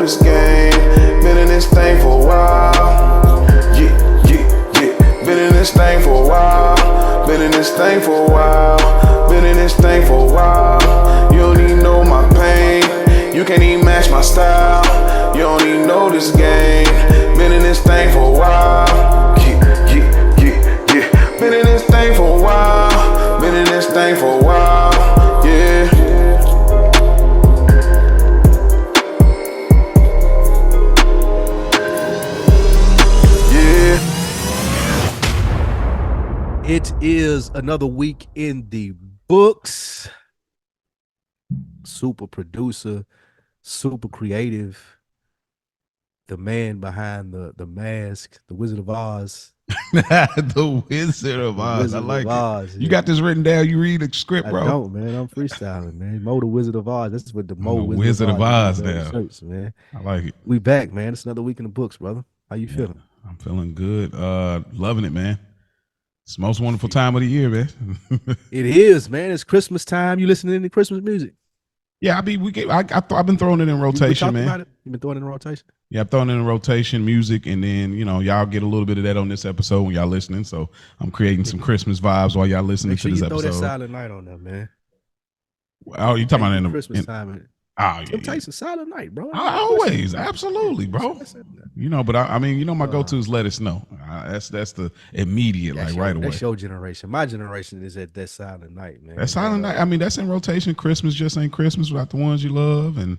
this game. Been in this thing for a while. Yeah, yeah, yeah. Been in this thing for a while. Been in this thing for a while. Been in this thing for a while. You don't even know my pain. You can't even match my style. You don't even know this game. Been in this thing for a while. Yeah, yeah, yeah, yeah. Been in this thing for a while. Been in this thing for a while. Yeah. It is another week in the books. Super producer, super creative, the man behind the mask, the Wizard of Oz. The Wizard of Oz. I like it. You got this written down. You read the script, bro. I don't, man. I'm freestyling, man. Mo the Wizard of Oz. That's what the Wizard of Oz now. Shirts, man. I like it. We back, man. It's another week in the books, brother. How you feeling? I'm feeling good. Loving it, man. It's the most wonderful time of the year, man. It is, man. It's Christmas time. You listening to any Christmas music? Yeah, I've been throwing it in rotation, man. You've been throwing it in rotation? Yeah, I'm throwing it in rotation, music, and then, y'all get a little bit of that on this episode when y'all listening. So I'm creating some Christmas vibes while y'all listening to this episode. Throw that Silent Night on there, man. Oh, you talking about in the Christmas time? Temptation, Silent Night, bro. Always, absolutely, bro. But I mean, my go-to is Let It Snow. That's the immediate, right away. That's your generation. My generation is at that Silent Night, man. That Silent Night. I mean, that's in rotation. Christmas just ain't Christmas without the ones you love, and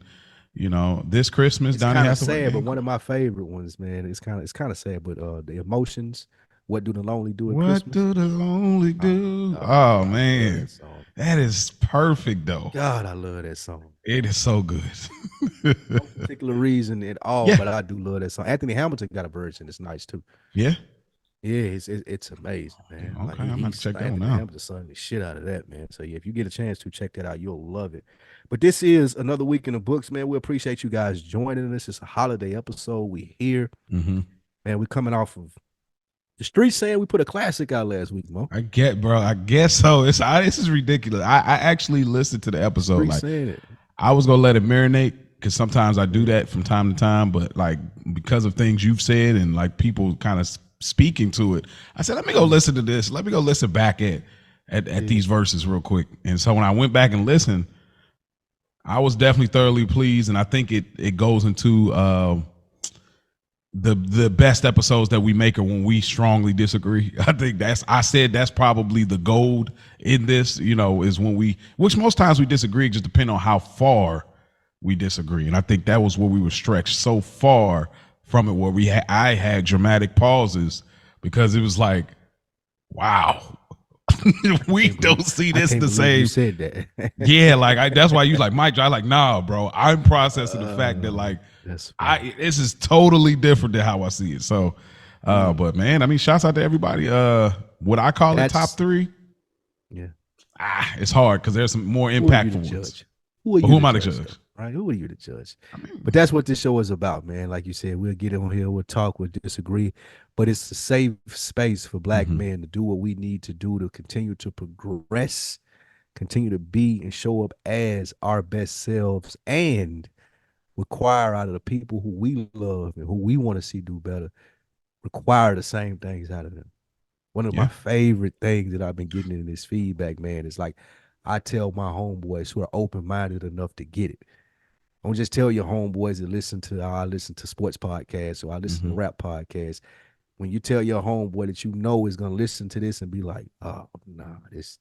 this Christmas, it's kind of sad, but one of my favorite ones, man. It's kind of sad, but the Emotions. What do the lonely do at Christmas? What do the lonely do? Oh man, that is perfect, though. God, I love that song. It is so good. No particular reason at all, but I do love that song. Anthony Hamilton got a version. It's nice too. Yeah. Yeah, it's amazing, man. Okay, I'm gonna check that one out. out. Hamilton sung the shit out of that, man. So yeah, if you get a chance to check that out, you'll love it. But this is another week in the books, man. We appreciate you guys joining us. It's a holiday episode. We here, man. We're coming off of the streets saying we put a classic out last week, Mo. I guess so. This is ridiculous. I actually listened to the episode. I was gonna let it marinate because sometimes I do that from time to time, but because of things you've said and people kind of speaking to it, I said, let me go listen to this. Let me go listen back at these verses real quick. And so when I went back and listened, I was definitely thoroughly pleased, and I think it goes into the best episodes that we make are when we strongly disagree. I think that's probably the gold in this, is when which most times we disagree, just depending on how far we disagree. And I think that was where we were stretched so far from it, where I had dramatic pauses because it was like, wow, we don't see this the same. You said that. Yeah, that's why you Mike. I nah, bro. I'm processing the fact that this is totally different than how I see it. So, but man, I mean, shouts out to everybody. What I call it top three. Yeah. It's hard because there's some more impactful ones. Who am I to judge? Right? Who are you to judge? But that's what this show is about, man. Like you said, we'll get on here, we'll talk, we'll disagree, but it's a safe space for Black men to do what we need to do to continue to progress, continue to be and show up as our best selves, and require out of the people who we love and who we want to see do better, require the same things out of them. One of my favorite things that I've been getting in this feedback, man, is I tell my homeboys who are open-minded enough to get it. Don't just tell your homeboys that I listen to sports podcasts or I listen to rap podcasts. When you tell your homeboy that is going to listen to this and be like, oh, nah, this.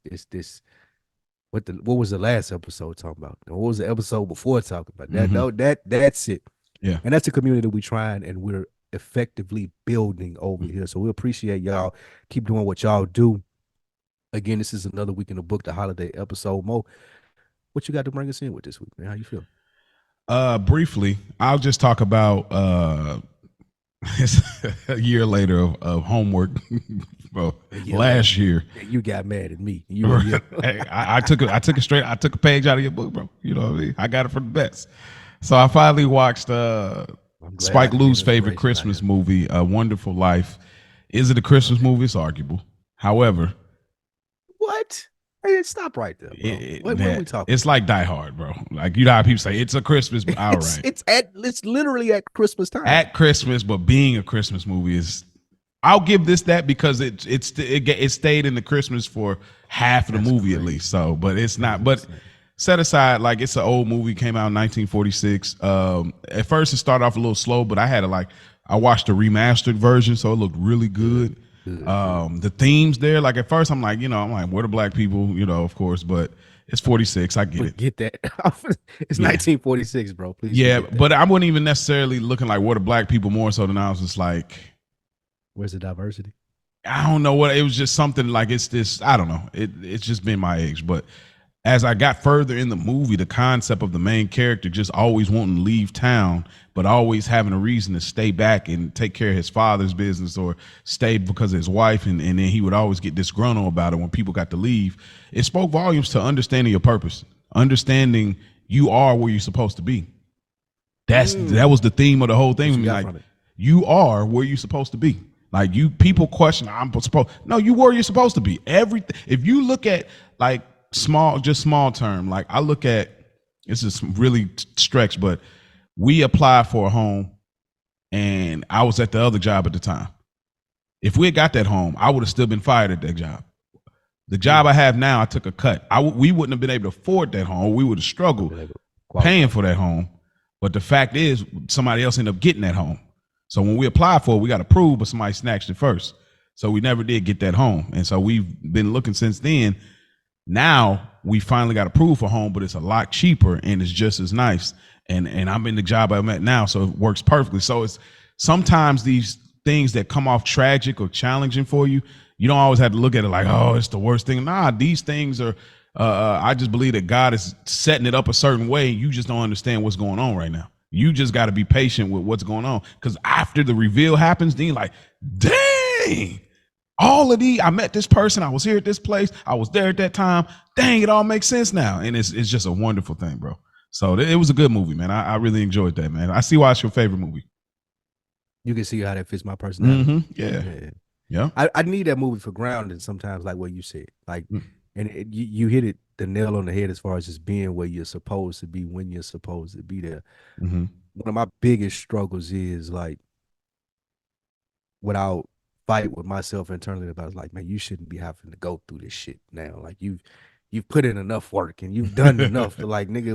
What was the last episode talking about? What was the episode before talking about that? No, that's it. Yeah, and that's the community we trying and we're effectively building over here. So we appreciate y'all. Keep doing what y'all do. Again, this is another week in the book, the holiday episode. Mo, what you got to bring us in with this week, man? How you feel? Briefly, I'll just talk about a year later of homework. Bro, last year you got mad at me. I took a page out of your book, bro. You know what I mean? I got it for the best. So I finally watched Spike Lee's favorite Christmas movie, A Wonderful Life. Is it a Christmas movie? It's arguable. However, what? Hey, stop right there, bro. What are we talking? It's like Die Hard, bro. Like, you know how people say it's a Christmas. All right, it's literally at Christmas time. At Christmas, but being a Christmas movie is. I'll give this that because it stayed in the Christmas for half of the movie at least. So, but it's not. But set aside, like, it's an old movie, came out in 1946. At first it started off a little slow, but I watched the remastered version, so it looked really good. The themes there, like, at first I'm like, where the black people, of course, but it's 46. I get it. Get that. It's 1946, bro. Please. Yeah, but I wasn't even necessarily looking like where the black people more so than I was just like, where's the diversity? I don't know what it was. Just something like it's this. I don't know. It's just been my age. But as I got further in the movie, the concept of the main character just always wanting to leave town, but always having a reason to stay back and take care of his father's business or stay because of his wife, and then he would always get disgruntled about it when people got to leave. It spoke volumes to understanding your purpose, understanding you are where you're supposed to be. That was the theme of the whole thing. Like, you are where you're supposed to be. Like, people question, no, you where you're supposed to be. Everything. If you look at, like, small term, like, I look at, this is really stretch, but we applied for a home and I was at the other job at the time. If we had got that home, I would have still been fired at that job. The job I have now, I took a cut. We wouldn't have been able to afford that home. We would have struggled paying for that home. But the fact is, somebody else ended up getting that home. So when we applied for it, we got approved, but somebody snatched it first. So we never did get that home. And so we've been looking since then. Now we finally got approved for home, but it's a lot cheaper and it's just as nice. And I'm in the job I'm at now, so it works perfectly. So it's sometimes these things that come off tragic or challenging for you, you don't always have to look at it like, oh, it's the worst thing. Nah, these things are, I just believe that God is setting it up a certain way. You just don't understand what's going on right now. You just got to be patient with what's going on. Because after the reveal happens, then you're like, dang, all of these, I met this person. I was here at this place. I was there at that time. Dang, it all makes sense now. And it's just a wonderful thing, bro. So it was a good movie, man. I really enjoyed that, man. I see why it's your favorite movie. You can see how that fits my personality. Yeah. I need that movie for grounding sometimes, like what you said. Like, and you hit it the nail on the head as far as just being where you're supposed to be when you're supposed to be there. One of my biggest struggles is, like, without fight with myself internally about, like, man, you shouldn't be having to go through this shit now. Like, you've put in enough work and you've done enough to, like, nigga,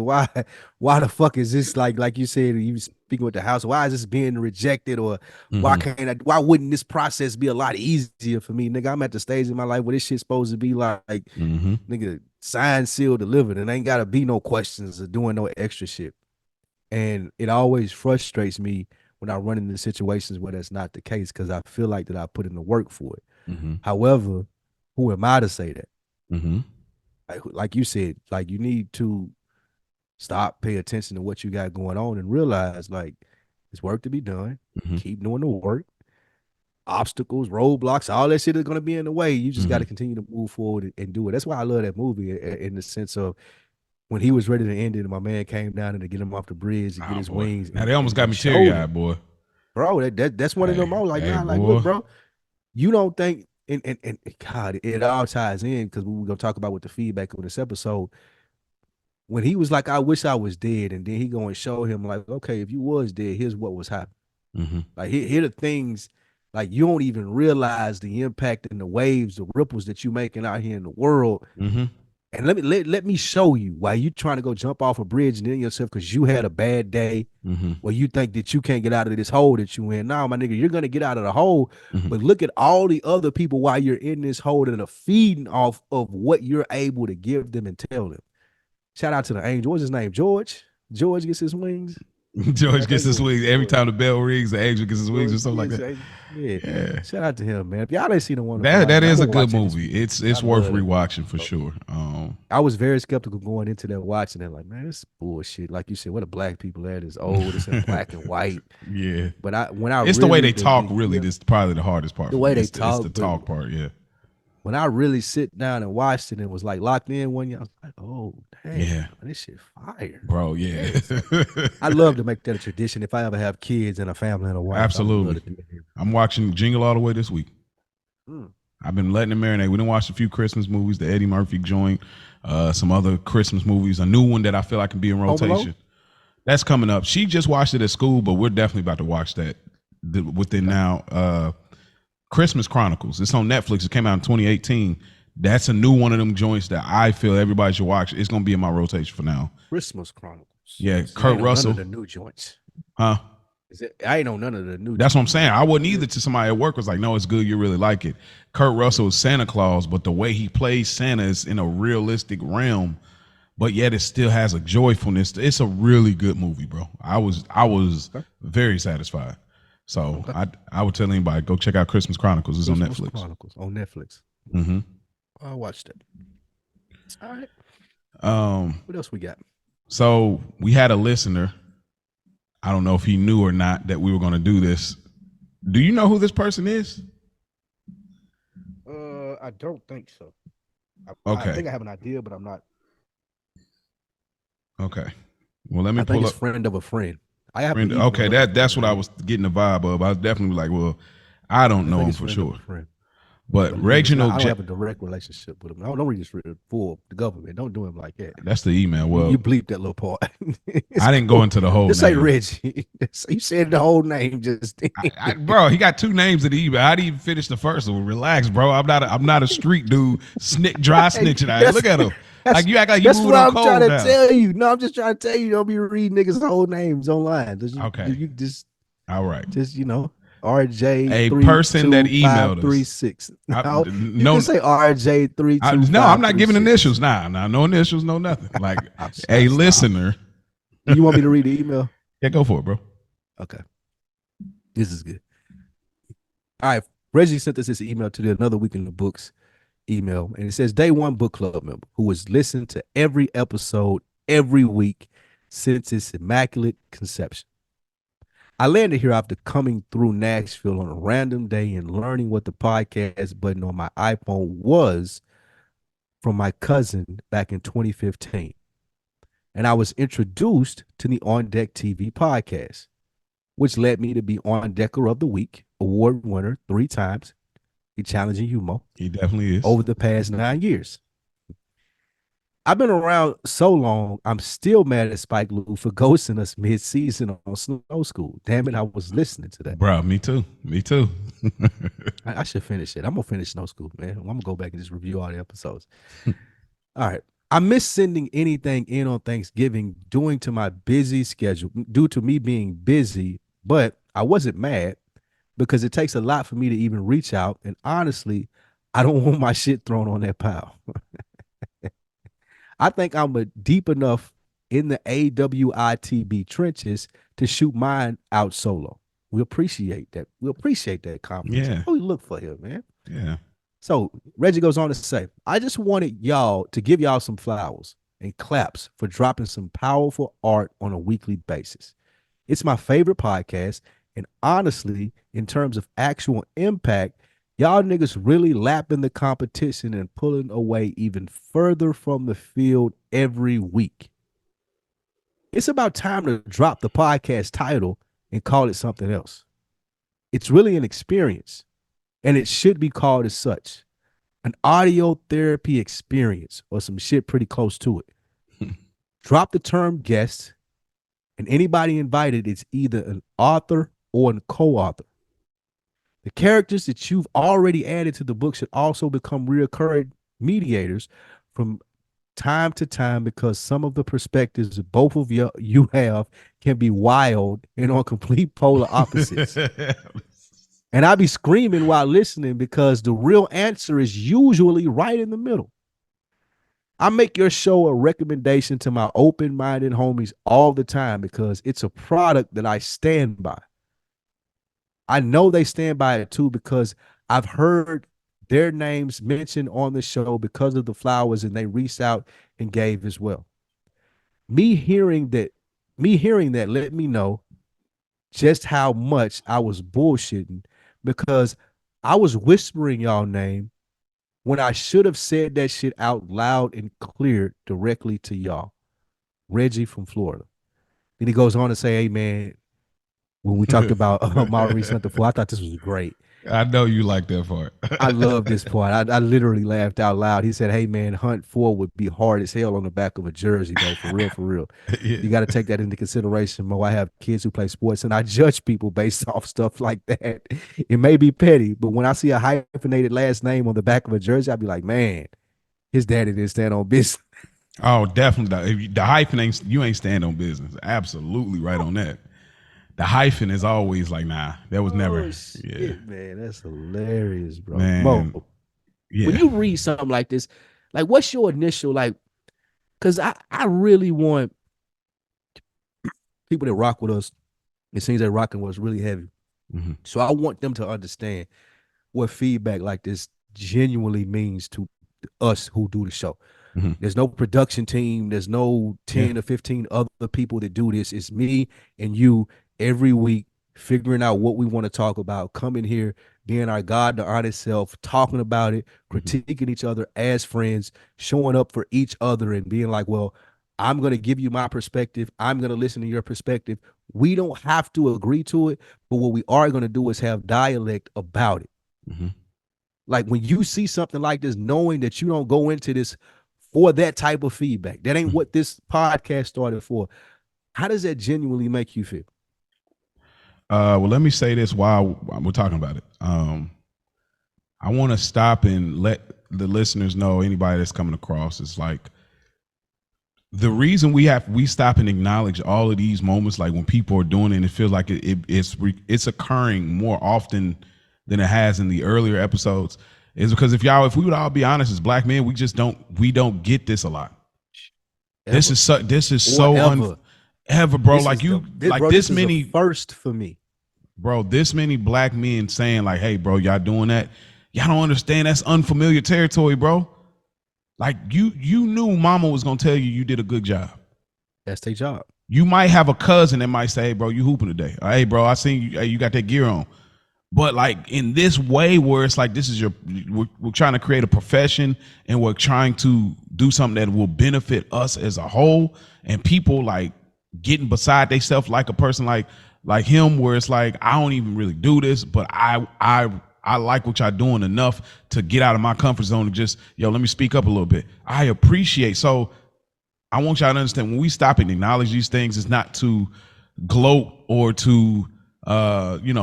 why the fuck is this, like you said, you speaking with the house, why is this being rejected, or why wouldn't this process be a lot easier for me? Nigga, I'm at the stage in my life where this shit's supposed to be like nigga, signed, sealed, delivered, and ain't gotta be no questions or doing no extra shit. And it always frustrates me when I run into situations where that's not the case, because I feel like that I put in the work for it. However, who am I to say that? Like you said, like, you need to stop, pay attention to what you got going on, and realize, like, it's work to be done. Keep doing the work. Obstacles, roadblocks, all that shit is going to be in the way. You just got to continue to move forward and do it. That's why I love that movie, in the sense of when he was ready to end it and my man came down and to get him off the bridge and get his wings. Now they almost got me teary-eyed, boy. Bro, that's one of them. I was like, like, look, bro, you don't think, and God, it all ties in, because we're going to talk about with the feedback of this episode. When he was like, I wish I was dead, and then he going to show him, like, okay, if you was dead, here's what was happening. Like, here the things, like, you don't even realize the impact and the waves, the ripples that you making out here in the world. And let me show you why you trying to go jump off a bridge and end yourself because you had a bad day, where you think that you can't get out of this hole that you in. Nah, my nigga, you're gonna get out of the hole, but look at all the other people while you're in this hole that are feeding off of what you're able to give them and tell them. Shout out to the angel. What's his name? George. George gets his wings. George gets his wings every time the bell rings. The angel gets his wings or something like that. Yeah. Shout out to him, man. If y'all ain't seen the one, that is a good movie. It's worth rewatching for sure. I was very skeptical going into that watching it, like, man, this is bullshit. Like you said, what the black people at is old. It's in black and white. Yeah. But it's really, the way they talk. Really, this is probably the hardest part. The way they talk. It's the talk part. Yeah. When I really sit down and watched it and was like locked in one year, I was like, oh, dang, man, this shit fire. Bro, yeah. I love to make that a tradition if I ever have kids and a family and a wife. Absolutely. I'm watching Jingle All the Way this week. I've been letting it marinate. We done watched a few Christmas movies, the Eddie Murphy joint, some other Christmas movies, a new one that I feel like can be in rotation. That's coming up. She just watched it at school, but we're definitely about to watch that within now. Christmas Chronicles. It's on Netflix. It came out in 2018. That's a new one of them joints that I feel everybody should watch. It's gonna be in my rotation for now. Christmas Chronicles. Yeah, Kurt Russell. None of the new joints. Huh? I ain't on none of the new. That's what I'm saying. I wouldn't either. To somebody at work was like, no, it's good. You really like it. Kurt Russell is Santa Claus, but the way he plays Santa is in a realistic realm, but yet it still has a joyfulness. It's a really good movie, bro. I was very satisfied. So I would tell anybody, go check out Christmas Chronicles. It's on Netflix. Chronicles on Netflix. Mm-hmm. I watched it. All right. What else we got? So we had a listener. I don't know if he knew or not that we were going to do this. Do you know who this person is? I don't think so. Okay. I think I have an idea, but I'm not. Okay. Well, let me pull up. Friend of a friend. I have. Okay, that's what I was getting the vibe of. I was definitely like, well, I don't know him for sure. But Reginald, I don't have a direct relationship with him. Don't read this for the government. Don't do him like that. That's the email. Well, you bleeped that little part. I didn't go into the whole. Just say Reggie. You said the whole name. Just bro, he got two names in the email. I didn't even finish the first one. Relax, bro. I'm not a street dude. Dry snitching. Right? Look at him. Like you act like you. That's what I'm trying to tell you. No, I'm just trying to tell you. Don't be reading niggas' whole names online. Okay. You just. All right. Just RJ, a person that emailed us 36. No, you can say RJ 325. No, I'm not giving initials. Nah, no initials, no nothing. Like a listener. You want me to read the email? Yeah, go for it, bro. Okay, this is good. All right, Reggie sent us this email to the Another Week in the Books email, and it says, Day One Book Club member who has listened to every episode every week since its immaculate conception. I landed here after coming through Nashville on a random day and learning what the podcast button on my iPhone was from my cousin back in 2015. And I was introduced to the On Deck TV podcast, which led me to be On Decker of the Week, award winner 3 times, a challenging humor. He definitely is. Over the past 9 years. I've been around so long, I'm still mad at Spike Lee for ghosting us mid-season on Snow School. Damn it, I was listening to that. Bro, me too. I should finish it. I'm going to finish Snow School, man. I'm going to go back and just review all the episodes. All right. I miss sending anything in on Thanksgiving due to my busy schedule, due to me being busy, but I wasn't mad because it takes a lot for me to even reach out. And honestly, I don't want my shit thrown on that pile. I think I'm deep enough in the AWITB trenches to shoot mine out solo. We appreciate that. We appreciate that compliment. Yeah. Oh, we look for him, man. Yeah. So Reggie goes on to say, I just wanted y'all to give y'all some flowers and claps for dropping some powerful art on a weekly basis. It's my favorite podcast. And honestly, in terms of actual impact, y'all niggas really lapping the competition and pulling away even further from the field every week. It's about time to drop the podcast title and call it something else. It's really an experience, and it should be called as such. An audio therapy experience or some shit pretty close to it. Drop the term guest, and anybody invited is either an author or a co-author. The characters that you've already added to the book should also become reoccurring mediators from time to time, because some of the perspectives that both of you have can be wild and on complete polar opposites. And I be screaming while listening because the real answer is usually right in the middle. I make your show a recommendation to my open-minded homies all the time because it's a product that I stand by. I know they stand by it too because I've heard their names mentioned on the show because of the flowers, and they reached out and gave as well. Me hearing that let me know just how much I was bullshitting, because I was whispering y'all name when I should have said that shit out loud and clear directly to y'all. Reggie from Florida. Then he goes on to say, hey man, when we talked about Maurice Hunter, I thought this was great. I know you like that part. I love this part. I literally laughed out loud. He said, "Hey man, Hunt 4 would be hard as hell on the back of a jersey, though. For real, for real. Yeah. You got to take that into consideration, Mo. I have kids who play sports, and I judge people based off stuff like that. It may be petty, but when I see a hyphenated last name on the back of a jersey, I'd be like, man, his daddy didn't stand on business." Oh, definitely. If the hyphen ain't, you ain't stand on business. Absolutely right on that. The hyphen is always like, nah, that was never. Shit, Yeah, man, that's hilarious, bro. man. Mo, Yeah. when you read something like this, like, what's your initial like? Because I really want people that rock with us. It seems that rocking was really heavy, so I want them to understand what feedback like this genuinely means to us who do the show. There's no production team. There's no 10 or 15 other people that do this. It's me and you every week figuring out what we want to talk about, coming here, being our God, the honest self, talking about it, critiquing each other as friends, showing up for each other and being like, well, I'm going to give you my perspective. I'm going to listen to your perspective. We don't have to agree to it, but what we are going to do is have dialect about it. Like when you see something like this, knowing that you don't go into this for that type of feedback, that ain't what this podcast started for. How does that genuinely make you feel? Well, let me say this while we're talking about it. I want to stop and let the listeners know, anybody that's coming across, is like, the reason we stop and acknowledge all of these moments, like when people are doing it, and it feels like it's occurring more often than it has in the earlier episodes, is because if we would all be honest as black men, we don't get this a lot. Ever. This is so ever, bro. Like this many first for me, bro. This many black men saying like, "Hey, bro, y'all doing that? Y'all don't understand. That's unfamiliar territory, bro." Like you knew mama was gonna tell you did a good job. That's their job. You might have a cousin that might say, "Hey, bro, you hooping today." Or, "Hey, bro, I seen you. Hey, you got that gear on." But like in this way where it's like, this is we're trying to create a profession and we're trying to do something that will benefit us as a whole, and people like getting beside themselves like a person like him, where it's like, I don't even really do this, but I like what y'all doing enough to get out of my comfort zone and just, let me speak up a little bit. I appreciate. So I want y'all to understand, when we stop and acknowledge these things, it's not to gloat or to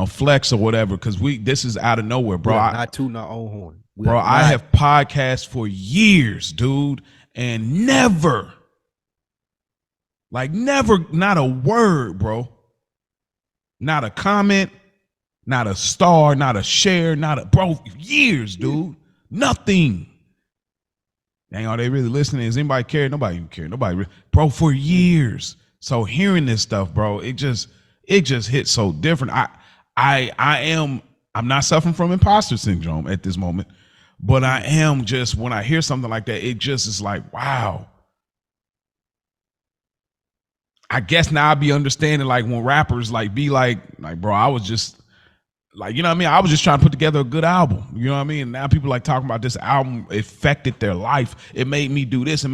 flex or whatever, because this is out of nowhere, bro. Not tooting our own horn. Bro, I have podcasts for years, dude, and never, not a word, bro. Not a comment, not a star, not a share, bro, years, dude. Nothing. Dang, are they really listening? Does anybody care? Nobody even care. Bro, for years. So hearing this stuff, bro, it just hits so different. I'm not suffering from imposter syndrome at this moment, but I am just, when I hear something like that, it just is like, wow. I guess now I be understanding, like, when rappers be like, bro, I was just like, I was just trying to put together a good album. You know what I mean? And now people like talking about this album affected their life. It made me do this.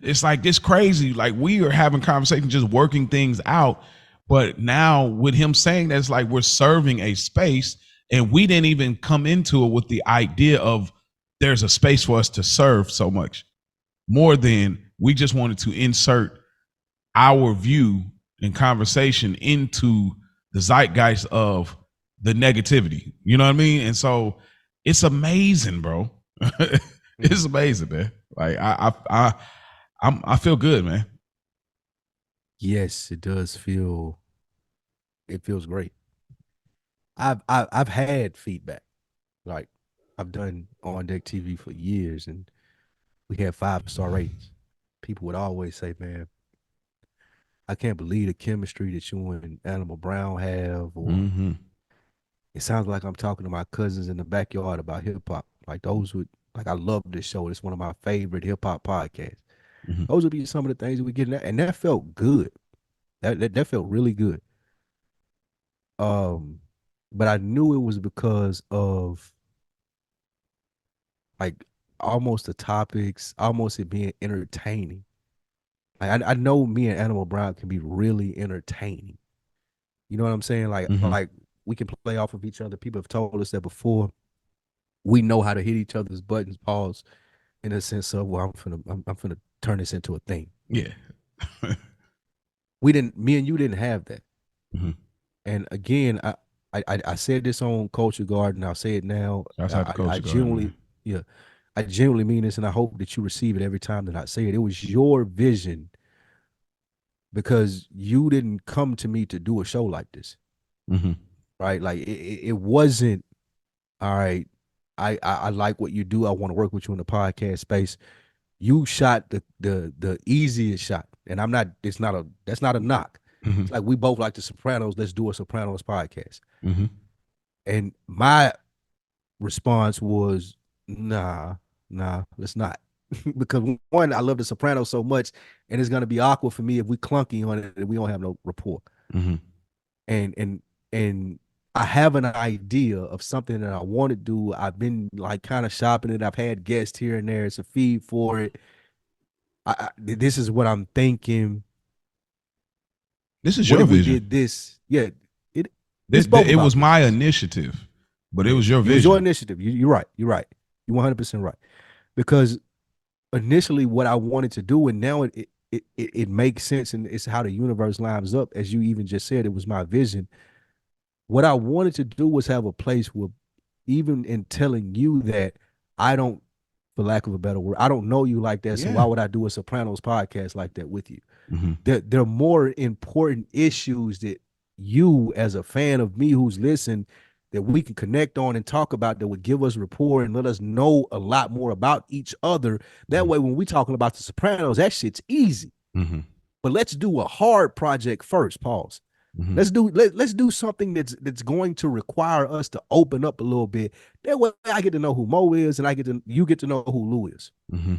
It's like this crazy. Like, we are having conversations, just working things out. But now with him saying that, it's like we're serving a space, and we didn't even come into it with the idea of there's a space for us to serve so much more than we just wanted to insert our view and conversation into the zeitgeist of the negativity. You know what I mean? And so it's amazing, bro. It's amazing, man. Like I feel good, man. Yes, it does feel. It feels great. I've had feedback. Like, I've done On Deck TV for years, and we had 5-star ratings. People would always say, "Man, I can't believe the chemistry that you and Animal Brown have," or it sounds like I'm talking to my cousins in the backyard about hip hop. Like, those would, like, I love this show. It's one of my favorite hip hop podcasts. Those would be some of the things that we get in there, and that felt good. That felt really good. But I knew it was because of, like, almost the topics, almost it being entertaining. Like, I know me and Animal Brown can be really entertaining. You know what I'm saying? Like we can play off of each other. People have told us that before. We know how to hit each other's buttons, pause, in a sense of, well, I'm finna turn this into a thing. Yeah. Me and you didn't have that. Mm-hmm. And again, I said this on Culture Garden. I'll say it now. I genuinely, yeah, I genuinely mean this, and I hope that you receive it every time that I say it. It was your vision, because you didn't come to me to do a show like this, mm-hmm. right? Like it wasn't, all right, I like what you do. I want to work with you in the podcast space. You shot the easiest shot, and that's not a knock. Mm-hmm. It's like, we both like the Sopranos. Let's do a Sopranos podcast. Mm-hmm. And my response was, nah, let's not. Because one, I love the Sopranos so much, and it's gonna be awkward for me if we clunky on it and we don't have no rapport. Mm-hmm. And I have an idea of something that I want to do. I've been like kind of shopping it. I've had guests here and there. It's a feed for it. This is what I'm thinking. This is your vision. We did this. Yeah. It was my initiative, but it was your vision. It was your initiative. You're right. You're 100% right. Because initially what I wanted to do, and now it makes sense, and it's how the universe lines up. As you even just said, it was my vision. What I wanted to do was have a place where, even in telling you that I don't, for lack of a better word, I don't know you like that. So why would I do a Sopranos podcast like that with you? Mm-hmm. There are more important issues that you, as a fan of me who's listened, that we can connect on and talk about, that would give us rapport and let us know a lot more about each other. That Mm-hmm. way, when we talking about the Sopranos, that shit's easy. Mm-hmm. But let's do a hard project first. Pause. Mm-hmm. Let's do something that's going to require us to open up a little bit. That way I get to know who Mo is, and you get to know who Lou is. Mm-hmm.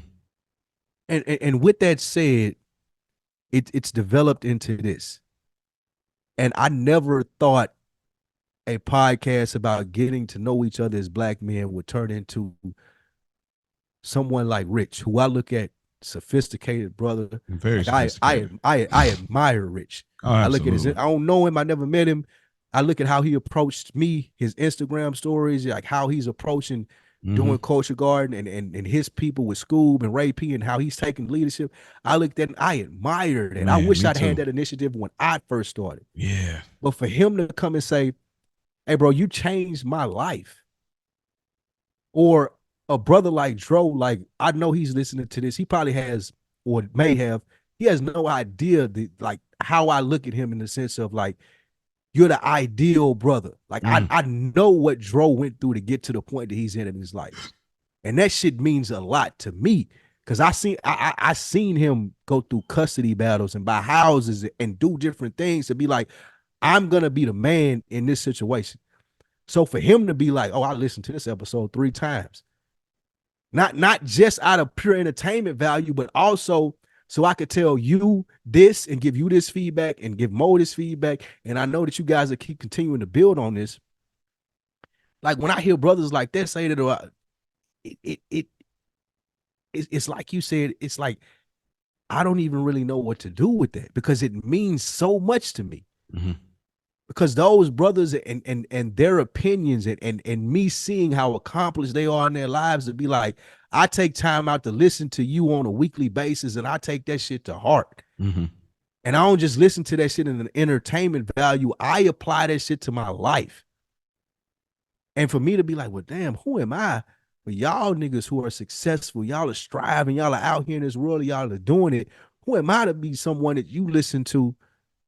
And with that said, it's developed into this. And I never thought a podcast about getting to know each other as black men would turn into someone like Rich, who I look at, sophisticated brother. Very like sophisticated. I admire Rich. Oh, I look at absolutely. I don't know him. I never met him. I look at how he approached me, his Instagram stories, like how he's approaching doing Culture Garden and his people with Scoob and Ray P, and how he's taking leadership. I looked at it, I admired it. I wish I'd had that initiative when I first started. Yeah. But for him to come and say, hey, bro, you changed my life. Or a brother like Dro, like, I know he's listening to this. He probably has, or may have, he has no idea like how I look at him, in the sense of like, you're the ideal brother. Like I know what Dro went through to get to the point that he's in his life. And that shit means a lot to me. Cause I seen him go through custody battles and buy houses and do different things to be like, I'm gonna be the man in this situation. So for him to be like, oh, I listened to this episode 3 times. Not just out of pure entertainment value, but also so I could tell you this and give you this feedback and give Mo this feedback. And I know that you guys will keep continuing to build on this. Like when I hear brothers like that say that, it's like you said, it's like, I don't even really know what to do with that, because it means so much to me. Mm-hmm. Because those brothers and their opinions and me seeing how accomplished they are in their lives, to be like, I take time out to listen to you on a weekly basis, and I take that shit to heart. Mm-hmm. And I don't just listen to that shit in an entertainment value. I apply that shit to my life. And for me to be like, well, damn, who am I? But y'all niggas who are successful, y'all are striving, y'all are out here in this world, y'all are doing it. Who am I to be someone that you listen to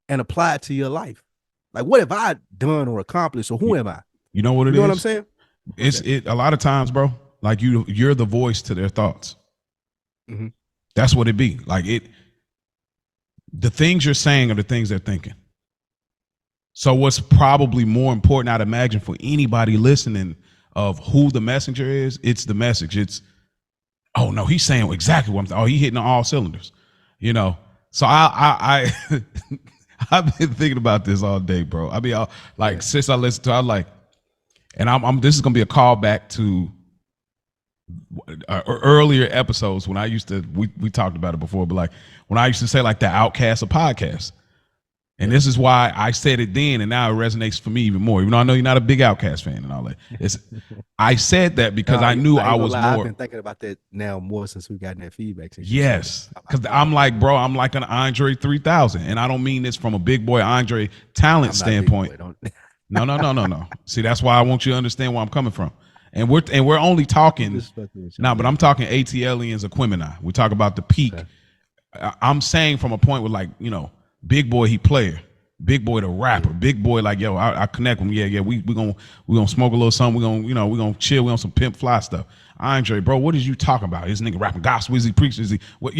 and apply it to your life? Like, what have I done or accomplished, or who am I? You know what it is? You know what I'm saying? It's a lot of times, bro. Like you're the voice to their thoughts. Mm-hmm. That's what it be. Like the things you're saying are the things they're thinking. So what's probably more important, I'd imagine, for anybody listening, of who the messenger is, it's the message. It's, oh no, he's saying exactly what I'm saying. Oh, he hitting on all cylinders, you know? So I I've been thinking about this all day, bro. I mean, since I listened to, I like, and this is gonna be a callback to earlier episodes when I used to, we talked about it before, but like when I used to say like the outcast of podcasts, And this is why I said it then, and now it resonates for me even more. Even though I know you're not a big Outkast fan and all that. I said that because I knew I was more. I've been thinking about that now more since we've gotten that feedback. Yes, because I'm like, bro, I'm like an Andre 3000, and I don't mean this from a big boy Andre talent standpoint. No. See, that's why I want you to understand where I'm coming from. And we're only talking now, but I'm talking ATLians Aquemini. We talk about the peak. Okay. I'm saying from a point where, like, big boy, he player, big boy, the rapper, big boy, like, yo, I connect with him. Yeah, we gonna smoke a little something. We gonna chill. We on some pimp fly stuff. Andre, bro, what is you talking about? This nigga rapping gospel? Is he preaching? Is he what?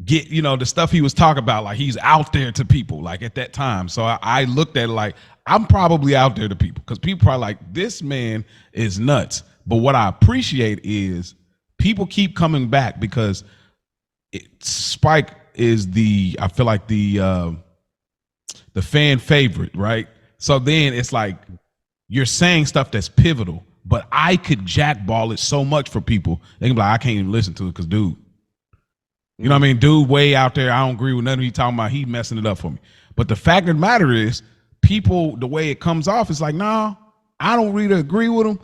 Get the stuff he was talking about, like he's out there to people, like at that time. So I looked at it like I'm probably out there to people, because people are like, this man is nuts. But what I appreciate is people keep coming back, because Spike is I feel like the fan favorite, right? So then it's like you're saying stuff that's pivotal, but I could jackball it so much for people. They can be like, I can't even listen to it because, dude, you know what I mean? Dude, way out there, I don't agree with nothing he talking about. He messing it up for me. But the fact of the matter is, people, the way it comes off, is like, nah, I don't really agree with him,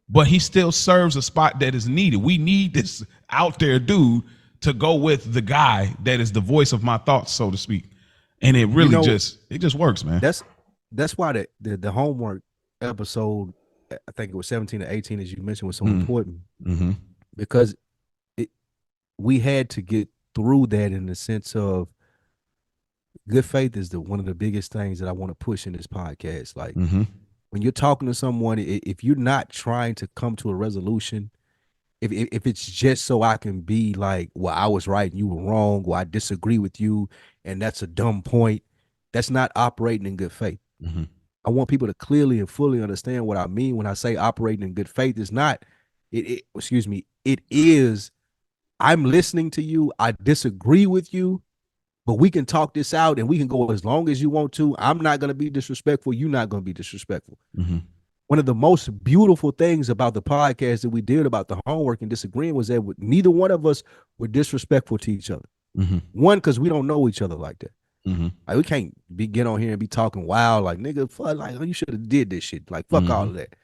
but he still serves a spot that is needed. We need this out there dude to go with the guy that is the voice of my thoughts, so to speak. And it really just works, man. That's why the homework episode, I think it was 17 or 18, as you mentioned, was so important, because we had to get through that in the sense of good faith is one of the biggest things that I want to push in this podcast. Like when you're talking to someone, if you're not trying to come to a resolution, if it's just so I can be like, well, I was right and you were wrong, or I disagree with you and that's a dumb point, that's not operating in good faith. I want people to clearly and fully understand what I mean when I say operating in good faith. Is not it is I'm listening to you, I disagree with you, but we can talk this out and we can go as long as you want to. I'm not going to be disrespectful. You're not going to be disrespectful. One of the most beautiful things about the podcast that we did about the homework and disagreeing was that neither one of us were disrespectful to each other. One, because we don't know each other like that. Like, we can't get on here and be talking wild, like, nigga, fuck, like, you should have did this shit. Like, fuck all of that.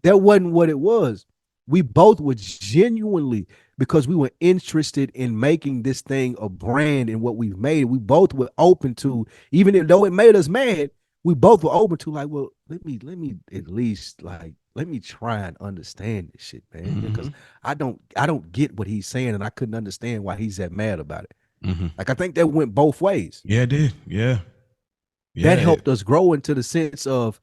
That wasn't what it was. We both were genuinely, because we were interested in making this thing a brand and what we've made. We both were open to, even though it made us mad, we both were open to, like, well, let me at least, like, let me try and understand this shit, man, because I don't get what he's saying, and I couldn't understand why he's that mad about it. Like, I think that went both ways. Yeah, it did. Yeah. That helped us grow into the sense of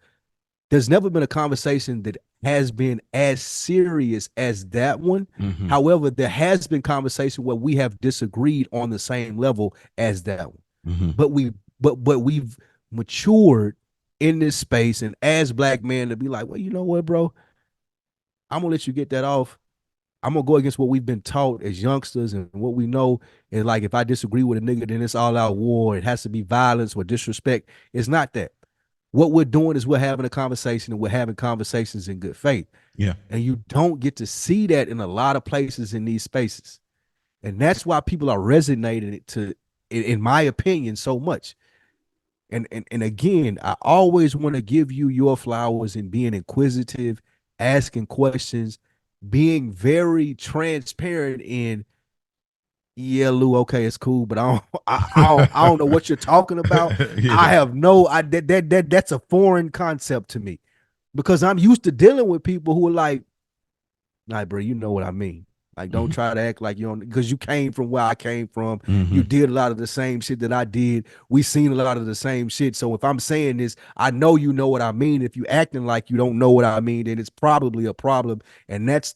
there's never been a conversation that has been as serious as that one. However, there has been conversation where we have disagreed on the same level as that one. But we've matured in this space, and as black men, to be like, well, you know what, bro, I'm gonna let you get that off. I'm gonna go against what we've been taught as youngsters and what we know. And like, if I disagree with a nigga, then it's all out war. It has to be violence or disrespect. It's not that. What we're doing is we're having a conversation, and we're having conversations in good faith. Yeah. And you don't get to see that in a lot of places in these spaces. And that's why people are resonating in my opinion, so much. And again, I always want to give you your flowers in being inquisitive, asking questions, being very transparent in, yeah, Lou, okay, it's cool, but I don't know what you're talking about. Yeah. That's a foreign concept to me, because I'm used to dealing with people who are like, nah, bro, you know what I mean. Like, don't try to act like you don't, because you came from where I came from. You did a lot of the same shit that I did. We seen a lot of the same shit. So if I'm saying this, I know you know what I mean. If you acting like you don't know what I mean, then it's probably a problem. And that's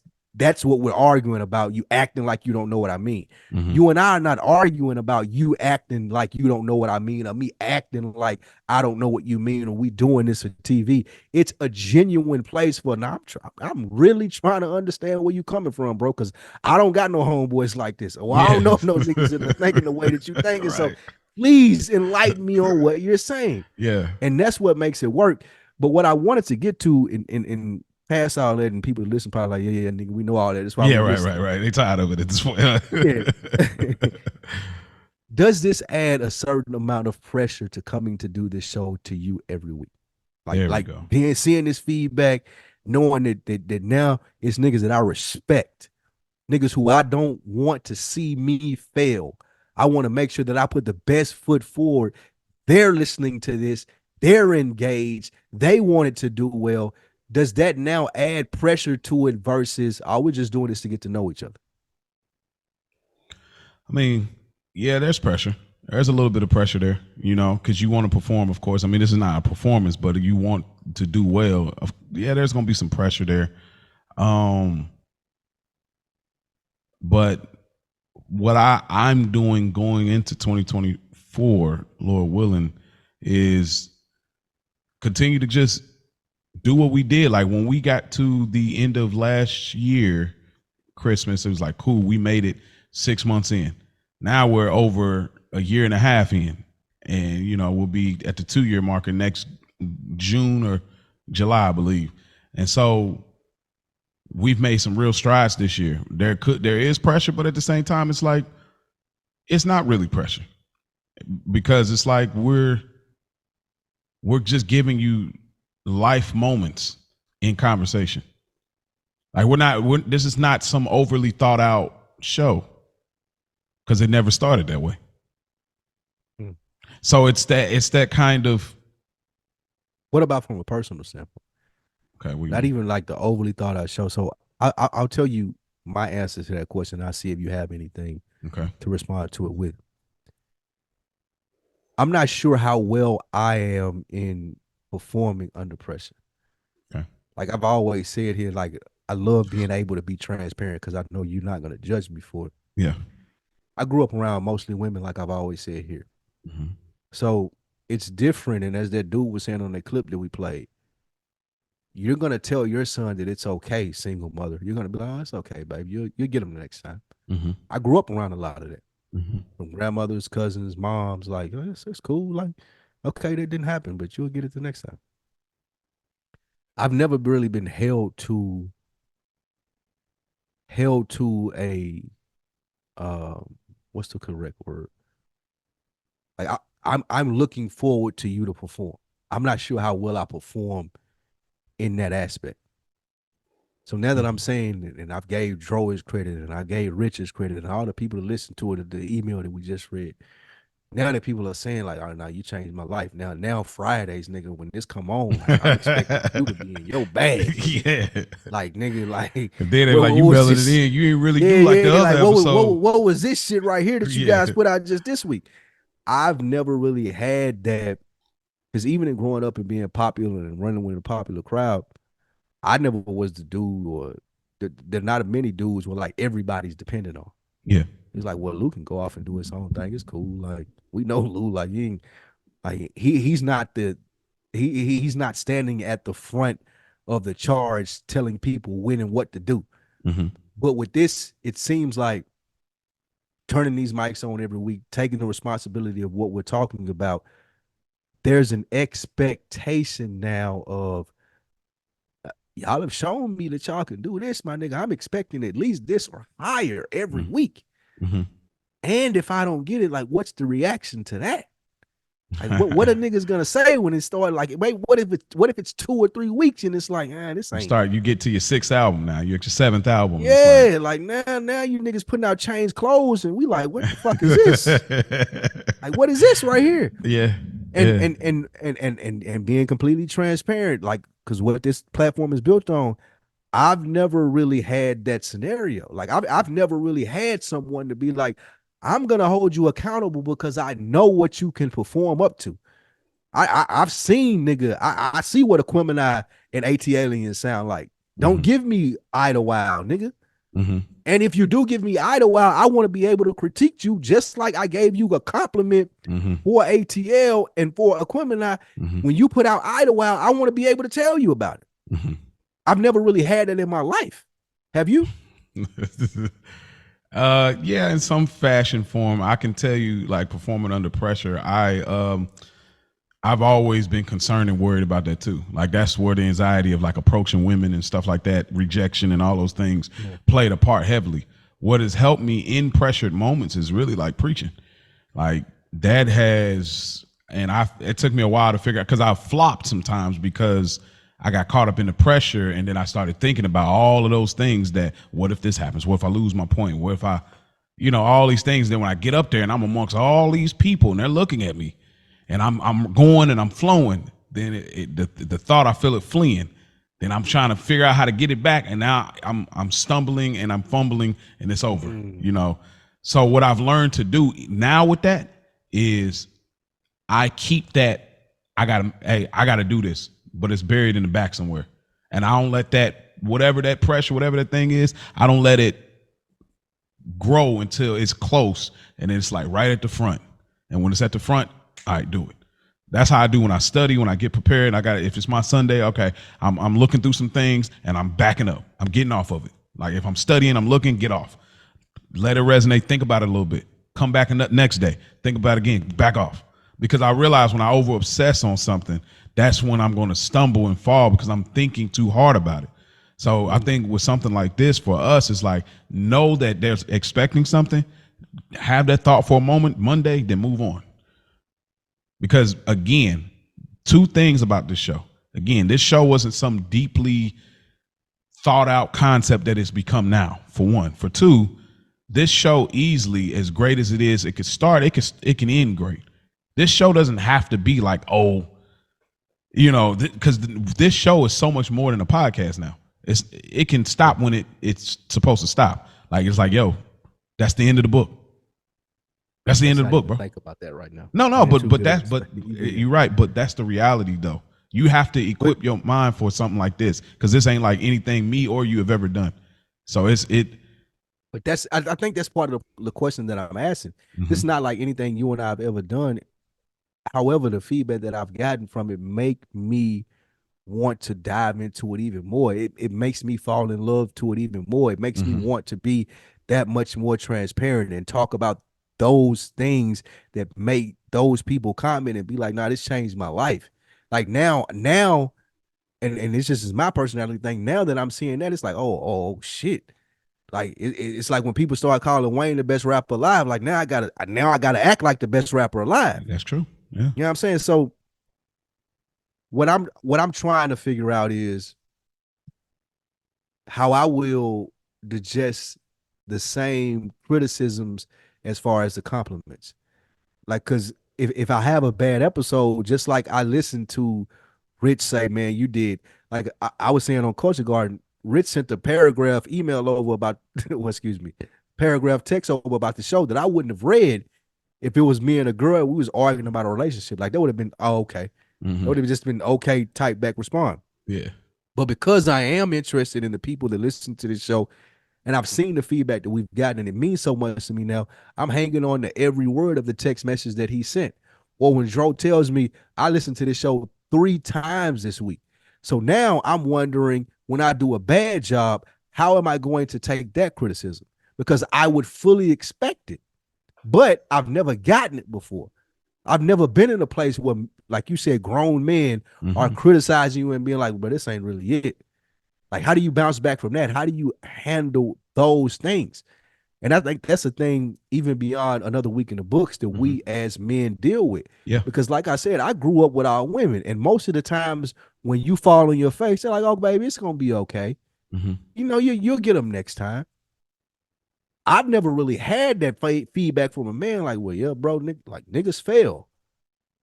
what we're arguing about. You acting like you don't know what I mean. You and I are not arguing about you acting like you don't know what I mean, or me acting like I don't know what you mean, or we doing this for TV. It's a genuine place for, now I'm really trying to understand where you coming from, bro, because I don't got no homeboys like this. Or I don't know no niggas that are thinking the way that you thinking. Right. So please enlighten me on what you're saying. Yeah. And that's what makes it work. But what I wanted to get to in past all that, and people listen probably like, yeah, nigga, we know all that. That's why right. They tired of it at this point. does this add a certain amount of pressure to coming to do this show to you every week? Like seeing this feedback, knowing that now it's niggas that I respect, niggas who I don't want to see me fail. I want to make sure that I put the best foot forward. They're listening to this. They're engaged. They want it to do well. Does that now add pressure to it versus, we're just doing this to get to know each other? I mean, yeah, there's pressure. There's a little bit of pressure there, you know, because you want to perform, of course. I mean, this is not a performance, but you want to do well. Yeah, there's going to be some pressure there. But what I'm doing going into 2024, Lord willing, is continue to just do what we did. Like when we got to the end of last year, Christmas, it was like, cool, we made it 6 months in. Now we're over a year and a half in, and you know we'll be at the 2-year marker next June or July, I believe. And so we've made some real strides this year. There is pressure, but at the same time, it's like it's not really pressure, because it's like we're just giving you life moments in conversation. Like this is not some overly thought out show, because it never started that way. So it's that kind of. What about from a personal standpoint? Okay, not even like the overly thought out show. So I'll tell you my answer to that question. I'll see if you have anything to respond to it with. I'm not sure how well I am in performing under pressure. Okay. Like I've always said here, like I love being able to be transparent because I know you're not going to judge me for it. Yeah. I grew up around mostly women, like I've always said here. Mm-hmm. So it's different. And as that dude was saying on that clip that we played, you're going to tell your son that it's okay, single mother. You're going to be like, oh, it's okay, babe. You'll get him the next time. Mm-hmm. I grew up around a lot of that. Mm-hmm. From grandmothers, cousins, moms, like, oh, it's cool. Like, okay, that didn't happen, but you'll get it the next time. I've never really been held to a, what's the correct word? Like I'm looking forward to you to perform. I'm not sure how well I perform in that aspect. So now that I'm saying, and I've gave Dro his credit, and I gave Rich his credit, and all the people that listened to it, the email that we just read, now that people are saying like, oh, no, you changed my life. Now Fridays, nigga, when this come on, like, I'm expecting you to be in your bag. Yeah. Like, nigga, like. And then they're like, you mailing it in. You ain't really do like the other like, episode. What was this shit right here that you guys put out just this week? I've never really had that, because even in growing up and being popular and running with a popular crowd, I never was the dude, or there not many dudes where like everybody's dependent on. Yeah. He's like, well, Lou can go off and do his own thing. It's cool. Like, we know Lou, like he ain't, like he's not he's not standing at the front of the charge telling people when and what to do. Mm-hmm. But with this, it seems like turning these mics on every week, taking the responsibility of what we're talking about, there's an expectation now of, y'all have shown me that y'all can do this, my nigga. I'm expecting at least this or higher every week. Mm-hmm. And if I don't get it, like, what's the reaction to that? Like, what are niggas gonna say when it started? Like, wait, what if it's 2 or 3 weeks and it's like, this ain't. You get to your 6th album now. You're at your 7th album. Yeah, like now you niggas putting out changed clothes and we like, what the fuck is this? Like, what is this right here? Yeah. And being completely transparent, like, because what this platform is built on, I've never really had that scenario. Like, I've never really had someone to be like, I'm gonna hold you accountable because I know what you can perform up to. I've seen, nigga, I see what Aquemini and AT-Aliens sound like. Don't give me Idlewild, nigga. Mm-hmm. And if you do give me Idlewild, I want to be able to critique you just like I gave you a compliment for ATL and for Aquemini. When you put out Idlewild, I want to be able to tell you about it. I've never really had that in my life. Have you? Yeah, in some fashion form. I can tell you, like, performing under pressure, I've always been concerned and worried about that too. Like, that's where the anxiety of like approaching women and stuff like that, rejection and all those things played a part heavily. What has helped me in pressured moments is really like preaching. Like that has, and it took me a while to figure out because I flopped sometimes because I got caught up in the pressure, and then I started thinking about all of those things that what if this happens? What if I lose my point? What if I, all these things. Then when I get up there and I'm amongst all these people and they're looking at me, and I'm going and I'm flowing, then the thought I feel it fleeing. Then I'm trying to figure out how to get it back, and now I'm stumbling and I'm fumbling, and it's over. So what I've learned to do now with that is I keep that. I gotta do this, but it's buried in the back somewhere, and I don't let that whatever that pressure, whatever that thing is, I don't let it grow until it's close, and then it's like right at the front. And when it's at the front, all right, do it. That's how I do when I study, when I get prepared. If it's my Sunday, okay, I'm looking through some things and I'm backing up. I'm getting off of it. Like if I'm studying, I'm looking, get off. Let it resonate. Think about it a little bit. Come back next day. Think about it again. Back off. Because I realize when I over obsess on something, that's when I'm going to stumble and fall because I'm thinking too hard about it. So I think with something like this for us, it's like know that there's expecting something, have that thought for a moment, Monday, then move on. Because again, two things about this show. Again, this show wasn't some deeply thought out concept that it's become now, for one. For two, this show easily, as great as it is, it could start, it can end great. This show doesn't have to be like, because this show is so much more than a podcast now. It can stop when it's supposed to stop. Like it's like, yo, that's the end of the book. That's the end of the book, bro. Think about that right now. No, but you're right. But that's the reality, though. You have to equip your mind for something like this because this ain't like anything me or you have ever done. So But I think that's part of the question that I'm asking. Mm-hmm. It's not like anything you and I have ever done. However, the feedback that I've gotten from it make me want to dive into it even more. It makes me fall in love to it even more. It makes me want to be that much more transparent and talk about those things that make those people comment and be like, nah, this changed my life. Like now, and it's just my personality thing. Now that I'm seeing that, it's like, oh shit. Like it's like when people start calling Wayne the best rapper alive, like now I gotta act like the best rapper alive. That's true. Yeah. You know what I'm saying? So what I'm trying to figure out is how I will digest the same criticisms as far as the compliments. Like, cause if I have a bad episode, just like I listened to Rich say, man, you did, like I was saying on Culture Garden, Rich sent a paragraph email over about, paragraph text over about the show that I wouldn't have read if it was me and a girl, we was arguing about a relationship. Like that would have been, okay. It would have just been okay, type back, respond. Yeah. But because I am interested in the people that listen to this show, and I've seen the feedback that we've gotten, and it means so much to me now, I'm hanging on to every word of the text message that he sent. Or when Dro tells me, I listened to this show 3 times this week. So now I'm wondering, when I do a bad job, how am I going to take that criticism? Because I would fully expect it. But I've never gotten it before. I've never been in a place where, like you said, grown men are criticizing you and being like, but this ain't really it. Like, how do you bounce back from that? How do you handle those things? And I think that's a thing even beyond Another Week in the Books that we as men deal with. Yeah. Because like I said, I grew up with all women. And most of the times when you fall on your face, they're like, oh, baby, it's going to be okay. You'll get them next time. I've never really had that feedback from a man like, well, yeah, bro, niggas fail.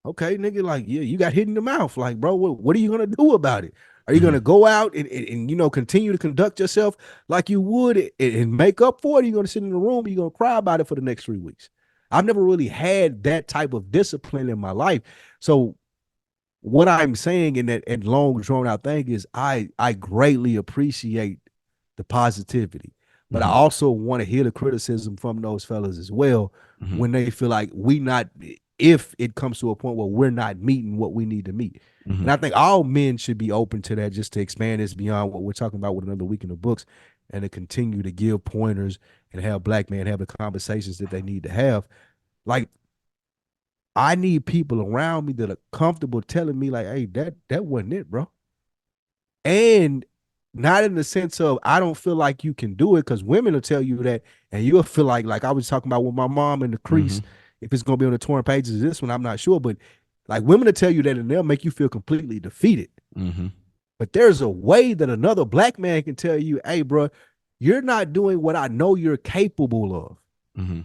Okay, nigga, like, yeah, you got hit in the mouth. Like, bro, what are you going to do about it? Are you going to go out and continue to conduct yourself like you would and make up for it? Are you going to sit in the room? Are you going to cry about it for the next 3 weeks? I've never really had that type of discipline in my life. So what I'm saying in that long drawn out thing is I greatly appreciate the positivity, but I also want to hear the criticism from those fellas as well when they feel like if it comes to a point where we're not meeting what we need to meet. And I think all men should be open to that, just to expand this beyond what we're talking about with Another Week in the Books, and to continue to give pointers and have black men have the conversations that they need to have. Like, I need people around me that are comfortable telling me like, hey, that wasn't it, bro. And not in the sense of I don't feel like you can do it, because women will tell you that, and you'll feel like I was talking about with my mom in the crease. If it's gonna be on the torn pages of this one, I'm not sure. But like women will tell you that, and they'll make you feel completely defeated. Mm-hmm. But there's a way that another black man can tell you, hey, bro, you're not doing what I know you're capable of. Mm-hmm.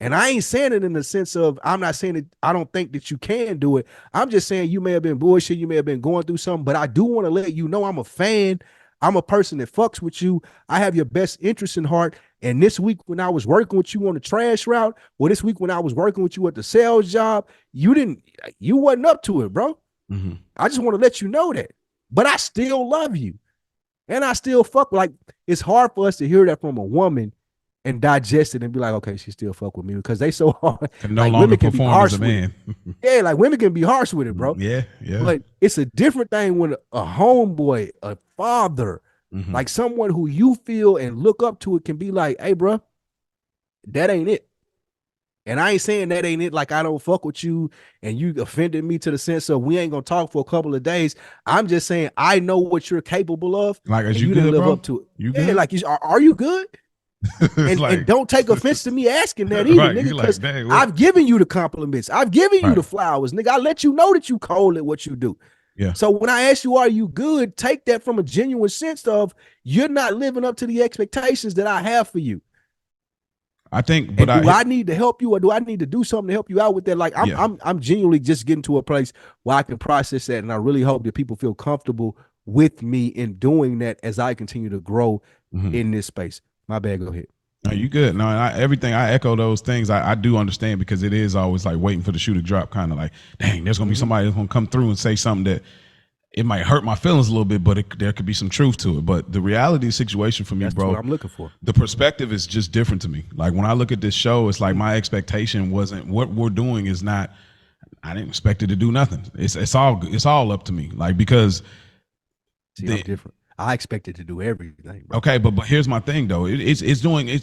And I ain't saying it in the sense of, I'm not saying that I don't think that you can do it. I'm just saying you may have been bullshit. You may have been going through something, but I do want to let you know I'm a fan. I'm a person that fucks with you. I have your best interest in heart. And this week when I was working with you on the trash route, or this week when I was working with you at the sales job, you wasn't up to it, bro. Mm-hmm. I just want to let you know that. But I still love you. And I still fuck. Like, it's hard for us to hear that from a woman and digest it and be like, okay, she still fuck with me, because they so hard. Can no like, longer women can be perform harsh as a man. yeah, like women can be harsh with it, bro. Yeah. But it's a different thing when a homeboy, a father, Mm-hmm. like someone who you feel and look up to, it can be like, hey, bro, that ain't it. And I ain't saying that ain't it, like I don't fuck with you and you offended me to the sense of we ain't gonna talk for a couple of days. I'm just saying I know what you're capable of. Like, and you didn't good, live bro? up to it. You yeah, good? like are you good? And, like, and don't take offense to me asking that either, right, nigga, because like, I've given you the compliments. I've given you right. the flowers, nigga. I let you know that you cold at what you do. Yeah. So when I ask you, are you good? Take that from a genuine sense of you're not living up to the expectations that I have for you. I think, but do I need to help you, or do I need to do something to help you out with that? Like I'm genuinely just getting to a place where I can process that, and I really hope that people feel comfortable with me in doing that as I continue to grow in this space. My bad, go ahead. No, you good. No, everything, I echo those things. I do understand, because it is always like waiting for the shoe to drop, kind of like, dang, there's gonna be somebody that's gonna come through and say something that it might hurt my feelings a little bit, but there could be some truth to it. But the reality situation for me, That's bro, what I'm looking for. The perspective is just different to me. Like when I look at this show, it's like my expectation wasn't what we're doing is not. I didn't expect it to do nothing. It's all up to me. Like, because I'm different. I expect it to do everything, bro. Okay, but here's my thing though. It's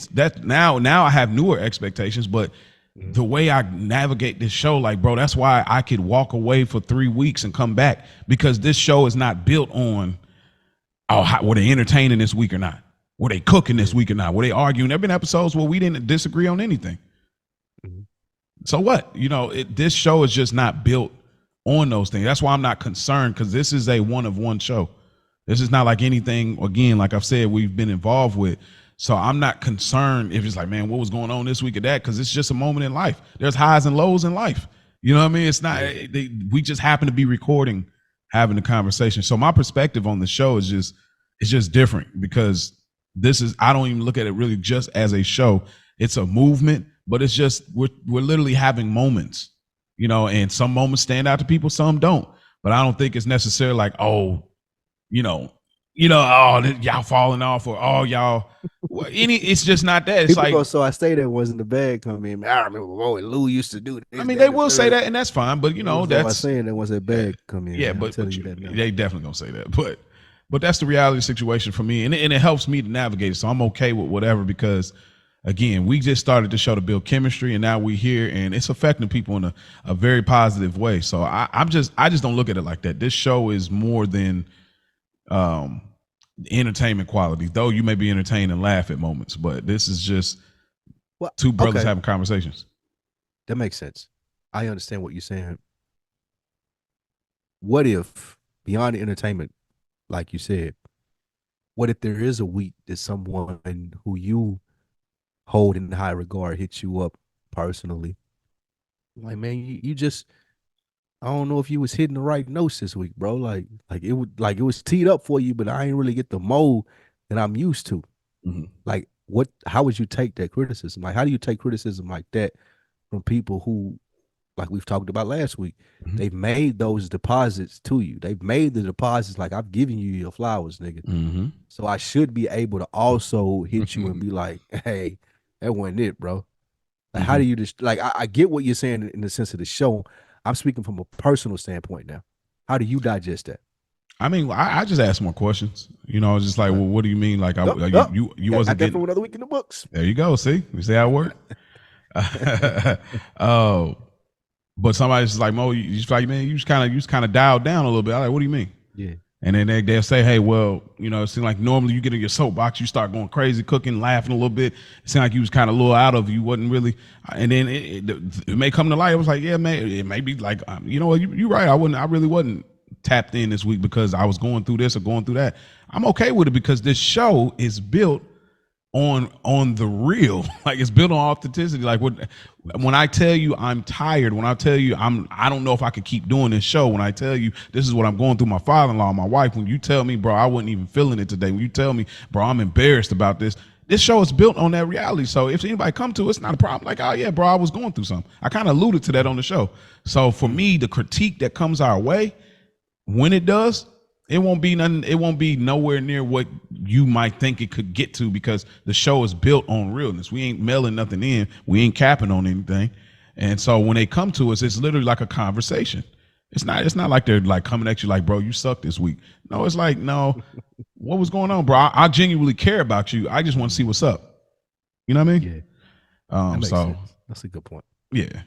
that now I have newer expectations, but the way I navigate this show, like, bro, that's why I could walk away for 3 weeks and come back, because this show is not built on, were they entertaining this week or not? Were they cooking this week or not? Were they arguing? There have been episodes where we didn't disagree on anything. So what? This show is just not built on those things. That's why I'm not concerned, because this is a one of one show. This is not like anything, again, like I've said, we've been involved with. So I'm not concerned if it's like, man, what was going on this week or that, because it's just a moment in life. There's highs and lows in life. You know what I mean? It's not, we just happen to be recording, having a conversation. So my perspective on the show is just different, because I don't even look at it really just as a show. It's a movement, but it's just, we're literally having moments, and some moments stand out to people, some don't. But I don't think it's necessarily like, y'all falling off, or y'all. It's just not that. It's people like, go, so I stayed there, wasn't the bag come in. I remember what Lou used to do. I mean, they will say that, and that's fine. But that's saying that once that bag come in. Yeah, but they definitely gonna say that. But that's the reality of the situation for me, and it helps me to navigate. So I'm okay with whatever, because again, we just started the show to build chemistry, and now we're here, and it's affecting people in a very positive way. So I just don't look at it like that. This show is more than entertainment quality, though you may be entertained and laugh at moments, but this is just two brothers having conversations. That makes sense. I understand what you're saying. What if, beyond the entertainment, like you said, what if there is a week that someone who you hold in high regard hits you up personally? Like, man, you just, I don't know if you was hitting the right notes this week, bro. Like it was teed up for you, but I ain't really get the mode that I'm used to. Like, how would you take that criticism? Like, how do you take criticism like that from people who, like we've talked about last week, they've made those deposits to you. They've made the deposits, like, I've given you your flowers, nigga. So I should be able to also hit you and be like, hey, that wasn't it, bro. Like, how do you just, like, I get what you're saying in the sense of the show. I'm speaking from a personal standpoint now. How do you digest that? I mean, I just ask more questions. Just like, well, what do you mean? Like, you wasn't getting for another week in the books. There you go. See, you see how it worked. But somebody's just like, Mo, you just like, man, you just kind of dialed down a little bit. I'm like, what do you mean? Yeah. And then they'll say, hey, well, it seems like normally you get in your soapbox, you start going crazy, cooking, laughing a little bit. It seemed like you was kind of a little out of you, wasn't really. And then it may come to light. I was like, yeah, man, it may be like, you're right. I really wasn't tapped in this week because I was going through this or going through that. I'm okay with it because this show is built on the real. Like, it's built on authenticity. Like, when I tell you I'm tired, when I tell you I don't know if I could keep doing this show, when I tell you this is what I'm going through, my father-in-law, my wife, when you tell me, bro, I wasn't even feeling it today, when you tell me, bro, I'm embarrassed about this show is built on that reality. So if anybody come to us, it's not a problem. Like, oh yeah, bro, I was going through something. I kind of alluded to that on the show. So for me, the critique that comes our way, when it does, it won't be nothing. It won't be nowhere near what you might think it could get to, because the show is built on realness. We ain't mailing nothing in. We ain't capping on anything. And so when they come to us, it's literally like a conversation. It's not like they're like coming at you like, bro, you suck this week. No, it's like, no, what was going on, bro? I genuinely care about you. I just want to see what's up. You know what I mean? Yeah. So sense. That's a good point. Yeah.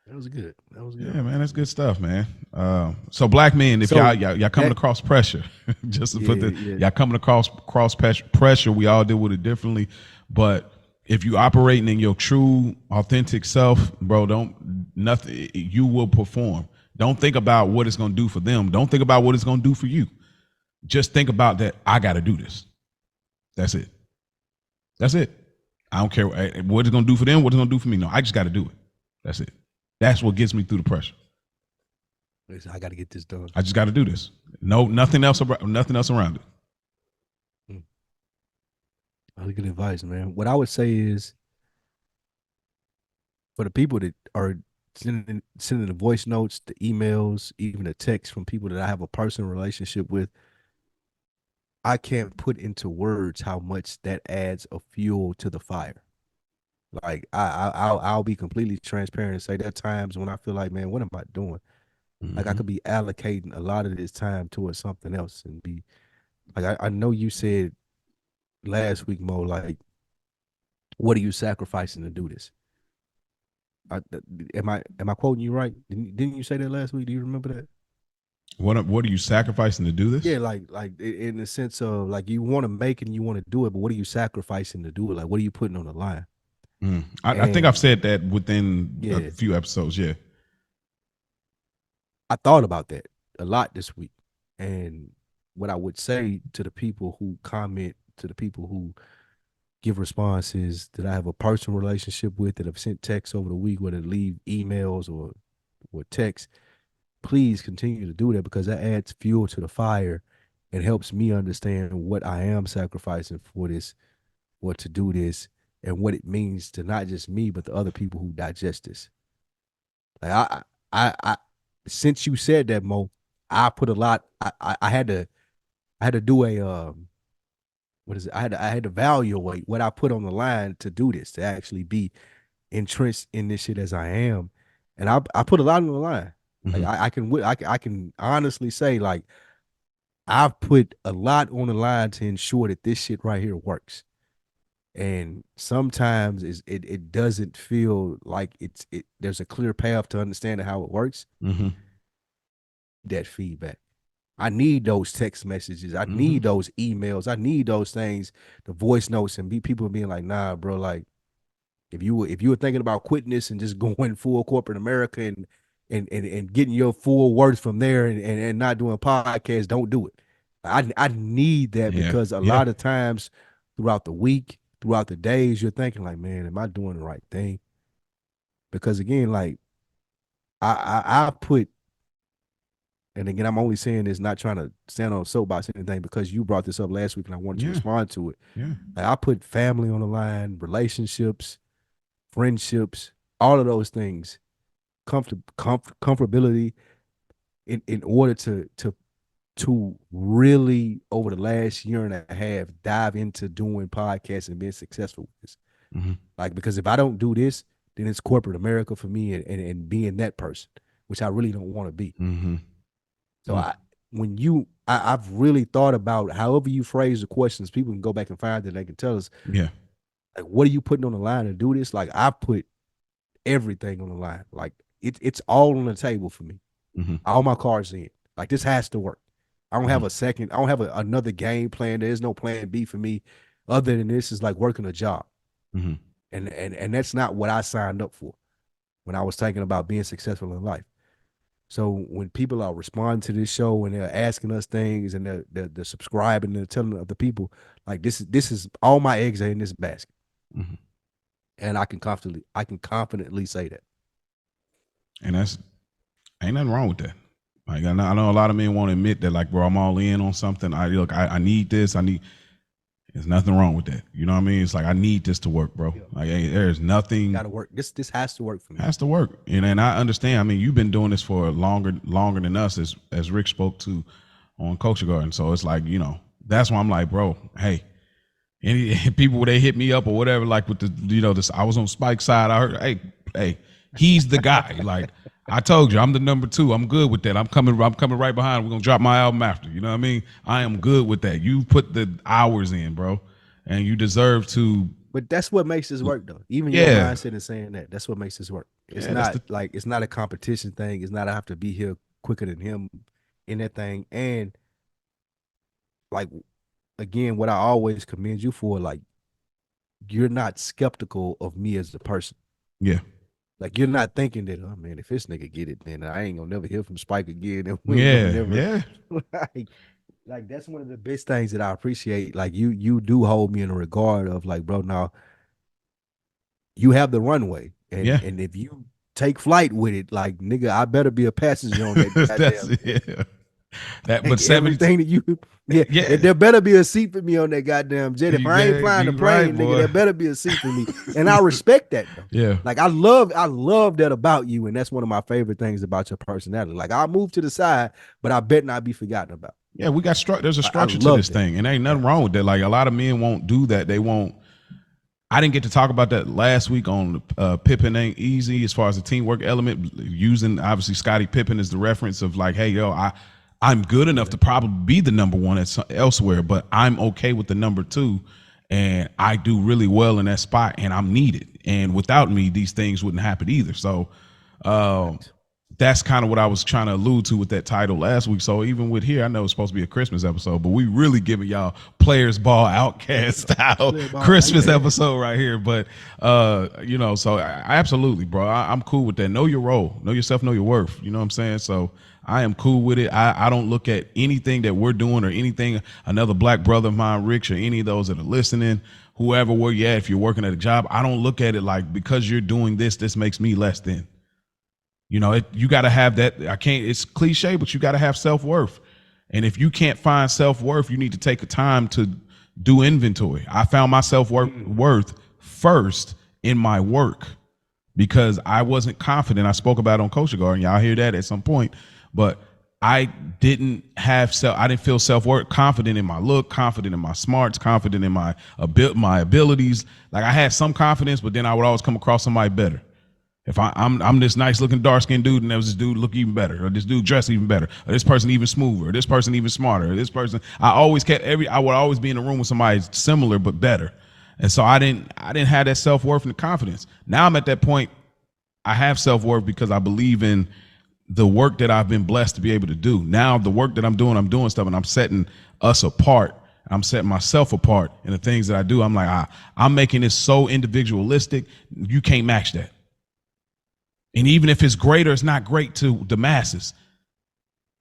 That was good. Yeah, man, that's good stuff, man. So black men, if y'all coming across pressure, just to put y'all coming across pressure, we all deal with it differently. But if you operating in your true, authentic self, bro, you will perform. Don't think about what it's gonna do for them. Don't think about what it's gonna do for you. Just think about that. I got to do this. That's it. I don't care what it's gonna do for them. What it's gonna do for me. No, I just got to do it. That's it. That's what gets me through the pressure. I got to get this done. I just got to do this. No, nothing else around it. Really good advice, man. What I would say is, for the people that are sending the voice notes, the emails, even the texts from people that I have a personal relationship with, I can't put into words how much that adds a fuel to the fire. Like, I'll be completely transparent and say there are times when I feel like, man, what am I doing? Mm-hmm. Like, I could be allocating a lot of this time towards something else and be like, I know you said last week, Mo, like, what are you sacrificing to do this? Am I quoting you right? Didn't you say that last week? Do you remember that? What are you sacrificing to do this? Yeah, like in the sense of, like, you want to make it and you want to do it, but what are you sacrificing to do it? Like, what are you putting on the line? I think I've said that within a few episodes. Yeah. I thought about that a lot this week. And what I would say to the people who comment, to the people who give responses that I have a personal relationship with, that have sent texts over the week, whether leave emails or texts, please continue to do that, because that adds fuel to the fire and helps me understand what I am sacrificing for this, or to do this, and what it means to not just me, but the other people who digest this. Like, I since you said that, Mo, I put a lot. I had to do a what is it? I had to evaluate what I put on the line to do this, to actually be entrenched in this shit as I am, and I put a lot on the line. Mm-hmm. Like, I can honestly say, like, I've put a lot on the line to ensure that this shit right here works. And sometimes it doesn't feel like there's a clear path to understanding how it works. Mm-hmm. That feedback. I need those text messages. I need those emails. I need those things, the voice notes, and people being like, nah, bro, like, if you were thinking about quitting this and just going full corporate America and getting your full worth from there and not doing podcasts, don't do it. I need that, because a lot of times throughout the week, throughout the days, you're thinking like, man, am I doing the right thing? Because again, like, I put, and again, I'm only saying this, not trying to stand on a soapbox or anything, because you brought this up last week and I wanted to respond to it. Yeah. Like, I put family on the line, relationships, friendships, all of those things, comfortability, in order to really, over the last year and a half, dive into doing podcasts and being successful with this. Mm-hmm. Like, because if I don't do this, then it's corporate America for me, and being that person, which I really don't want to be. Mm-hmm. So I've really thought about, however you phrase the questions, people can go back and find it. They can tell us, like, what are you putting on the line to do this? Like, I put everything on the line. Like, it's all on the table for me. Mm-hmm. All my cards in. Like, this has to work. I don't have a second. I don't have another game plan. There's no plan B for me other than this is like working a job. And that's not what I signed up for when I was thinking about being successful in life. So when people are responding to this show and they're asking us things and they're subscribing and they're telling other people, like this is all my eggs are in this basket. And I can confidently say that. And ain't nothing wrong with that. Like I know a lot of men won't admit that, like, bro, I'm all in on something. I need this. There's nothing wrong with that. You know what I mean? It's like I need this to work, bro. Like there's nothing. Gotta work. This has to work for me. Has to work. And I understand. I mean, you've been doing this for longer than us, as Rick spoke to on Culture Garden. So it's like, that's why I'm like, bro, hey, any people they hit me up or whatever, like with the this, I was on Spike's side. I heard, hey, he's the guy. Like I told you, I'm the number 2. I'm good with that. I'm coming right behind. We're gonna drop my album after. You know what I mean? I am good with that. You put the hours in, bro, and you deserve to. But that's what makes this work, though. Even your mindset is saying that's what makes this work. It's not it's not a competition thing. It's not I have to be here quicker than him in that thing. And like again, what I always commend you for, like you're not skeptical of me as a person. Yeah. Like you're not thinking that, oh man, if this nigga get it, then I ain't gonna never hear from Spike again. And we never. Like that's one of the best things that I appreciate. Like you do hold me in a regard of like, bro, now you have the runway, and if you take flight with it, like nigga, I better be a passenger on that. That, but everything that you, there better be a seat for me on that goddamn jet. If I ain't flying the plane, nigga, there better be a seat for me. And I respect that, though. Yeah, like I love that about you, and that's one of my favorite things about your personality. Like I'll move to the side, but I bet not be forgotten about. Yeah, we got there's a structure to this thing, and ain't nothing wrong with that. Like a lot of men won't do that. They won't. I didn't get to talk about that last week on Pippen Ain't Easy as far as the teamwork element, using obviously Scottie Pippen as the reference of like, hey, yo, I'm good enough to probably be the number 1 elsewhere, but I'm okay with the number 2, and I do really well in that spot, and I'm needed. And without me, these things wouldn't happen either. So that's kind of what I was trying to allude to with that title last week. So even with here, I know it's supposed to be a Christmas episode, but we really giving y'all Players Ball Outcast style Christmas episode right here. But so absolutely, bro, I'm cool with that. Know your role, know yourself, know your worth. You know what I'm saying? So I am cool with it. I don't look at anything that we're doing or anything another black brother of mine, Rich, or any of those that are listening, whoever where you at, if you're working at a job, I don't look at it like because you're doing this makes me less than. You got to have that. It's cliche, but you got to have self-worth. And if you can't find self-worth, you need to take a time to do inventory. I found my self-worth first in my work because I wasn't confident. I spoke about it on Culture Garden. Y'all hear that at some point, but I didn't feel self-worth, confident in my look, confident in my smarts, confident in my abilities. Like I had some confidence, but then I would always come across somebody better. If I'm this nice looking dark skinned dude and there was this dude look even better, or this dude dress even better, or this person even smoother, or this person even smarter, or this person, I would always be in a room with somebody similar but better. And so I didn't have that self-worth and confidence. Now I'm at that point, I have self-worth because I believe in the work that I've been blessed to be able to do. Now the work that I'm doing stuff, and I'm setting us apart. I'm setting myself apart in the things that I do. I'm like, I'm making this so individualistic, you can't match that. And even if it's great or it's not great to the masses,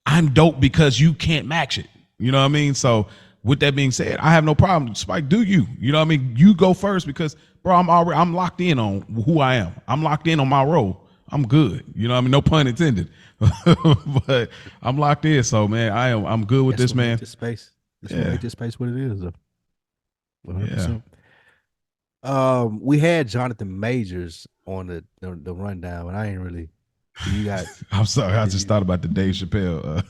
I'm dope because you can't match it. You know what I mean? So with that being said, I have no problem. Spike, do you? You know what I mean? You go first because, bro, I'm locked in on who I am. I'm locked in on my role. I'm good. You know what I mean? No pun intended. But I'm locked in. So, man, I'm good with this, man. This space. Make this space what it is. 100%. Yeah. We had Jonathan Majors on the rundown, but I ain't really. You got. I'm sorry, I just thought about the Dave Chappelle.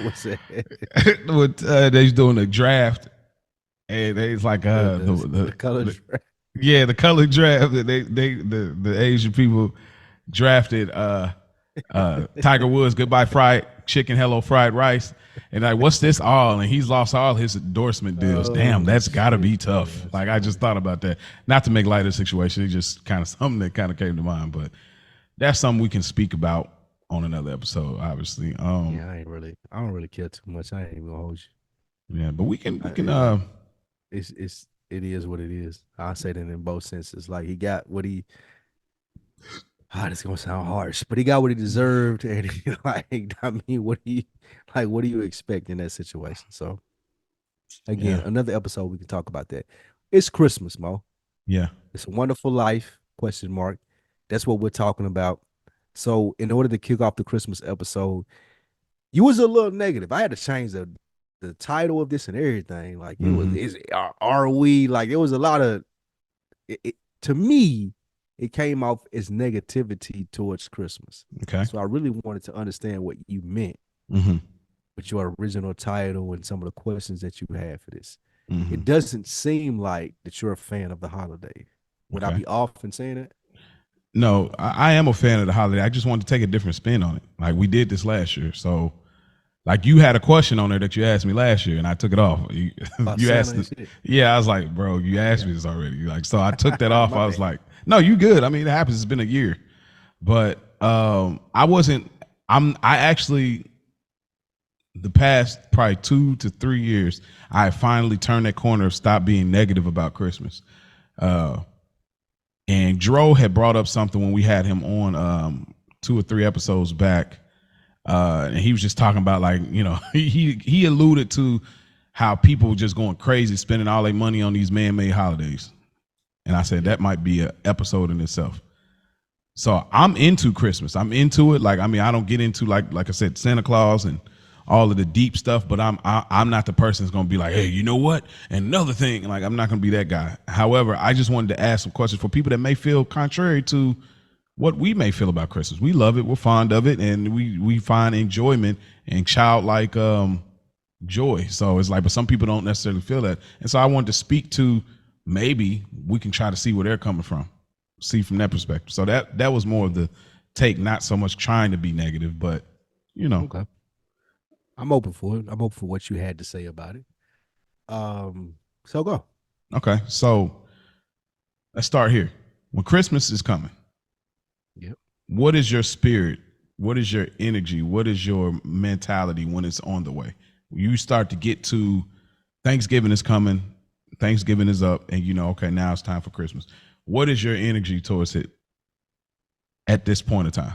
What's that? They's doing a draft, and it's like the color draft. Yeah, the color draft. The Asian people drafted Tiger Woods, Goodbye Fried Chicken, Hello Fried Rice. And like, what's this all? And he's lost all his endorsement deals. Damn, that's got to be tough. Like, I just thought about that. Not to make light of the situation. It's just kind of something that kind of came to mind. But that's something we can speak about on another episode, obviously. Yeah, I don't really care too much. I ain't even gonna hold you. Yeah, but we can It is what it is. I say that in both senses. Like he got what he. This gonna sound harsh, but he got what he deserved, and he, like, I mean, what do you expect in that situation? So, again, another episode we can talk about that. It's Christmas, Mo. Yeah, it's a Wonderful Life? Question mark. That's what we're talking about. So, in order to kick off the Christmas episode, you was a little negative. I had to change the title of this and everything. Like it was, are we like? It was a lot of. To me, it came off as negativity towards Christmas. Okay. So I really wanted to understand what you meant with your original title and some of the questions that you had for this. It doesn't seem like that you're a fan of the holiday. Would I be off in saying that? No, I am a fan of the holiday. I just wanted to take a different spin on it. Like we did this last year. So like you had a question on there that you asked me last year and I took it off. You asked it. Yeah, I was like, bro, you asked me this already. Like, so I took that off. I was like, no, you good. I mean, it happens. It's been a year. But I actually the past probably 2 to 3 years, I finally turned that corner of stop being negative about Christmas. And Dro had brought up something when we had him on 2 or 3 episodes back. And he was just talking about, like, you know, he alluded to how people were just going crazy, spending all their money on these man-made holidays. And I said, that might be an episode in itself. So I'm into Christmas. I'm into it. Like, I mean, I don't get into like I said, Santa Claus and all of the deep stuff, but I'm not the person that's going to be like, hey, you know what? And another thing, like, I'm not going to be that guy. However, I just wanted to ask some questions for people that may feel contrary to what we may feel about Christmas. We love it. We're fond of it. And we find enjoyment and childlike joy. So it's like, but some people don't necessarily feel that. And so I wanted to speak to, maybe we can try to see where they're coming from, see from that perspective. So that was more of the take, not so much trying to be negative, but, you know. Okay. I'm open for it. I'm open for what you had to say about it. So go. Okay. So let's start here. When Christmas is coming, yep, what is your spirit? What is your energy? What is your mentality when it's on the way? You start to get to Thanksgiving is coming, Thanksgiving is up, and you know, okay, now it's time for Christmas. What is your energy towards it at this point in time?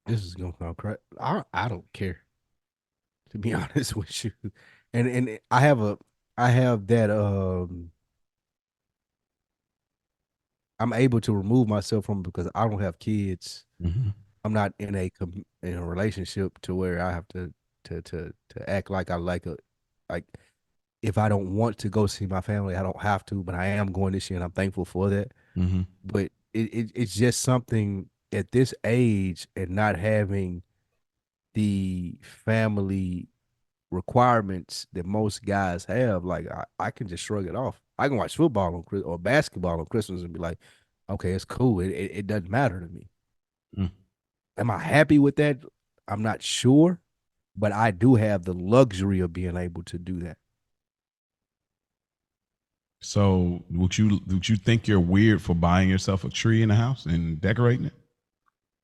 This is gonna sound crazy. I don't care, to be honest with you. And I have that I'm able to remove myself from it because I don't have kids. I'm not in a relationship to where I have to act like I like if I don't want to go see my family, I don't have to, but I am going this year and I'm thankful for that. But it's just something at this age and not having the family requirements that most guys have, like I can just shrug it off. I can watch football or basketball on Christmas and be like, okay, it's cool. It doesn't matter to me. Am I happy with that? I'm not sure, but I do have the luxury of being able to do that. So would you think you're weird for buying yourself a tree in the house and decorating it?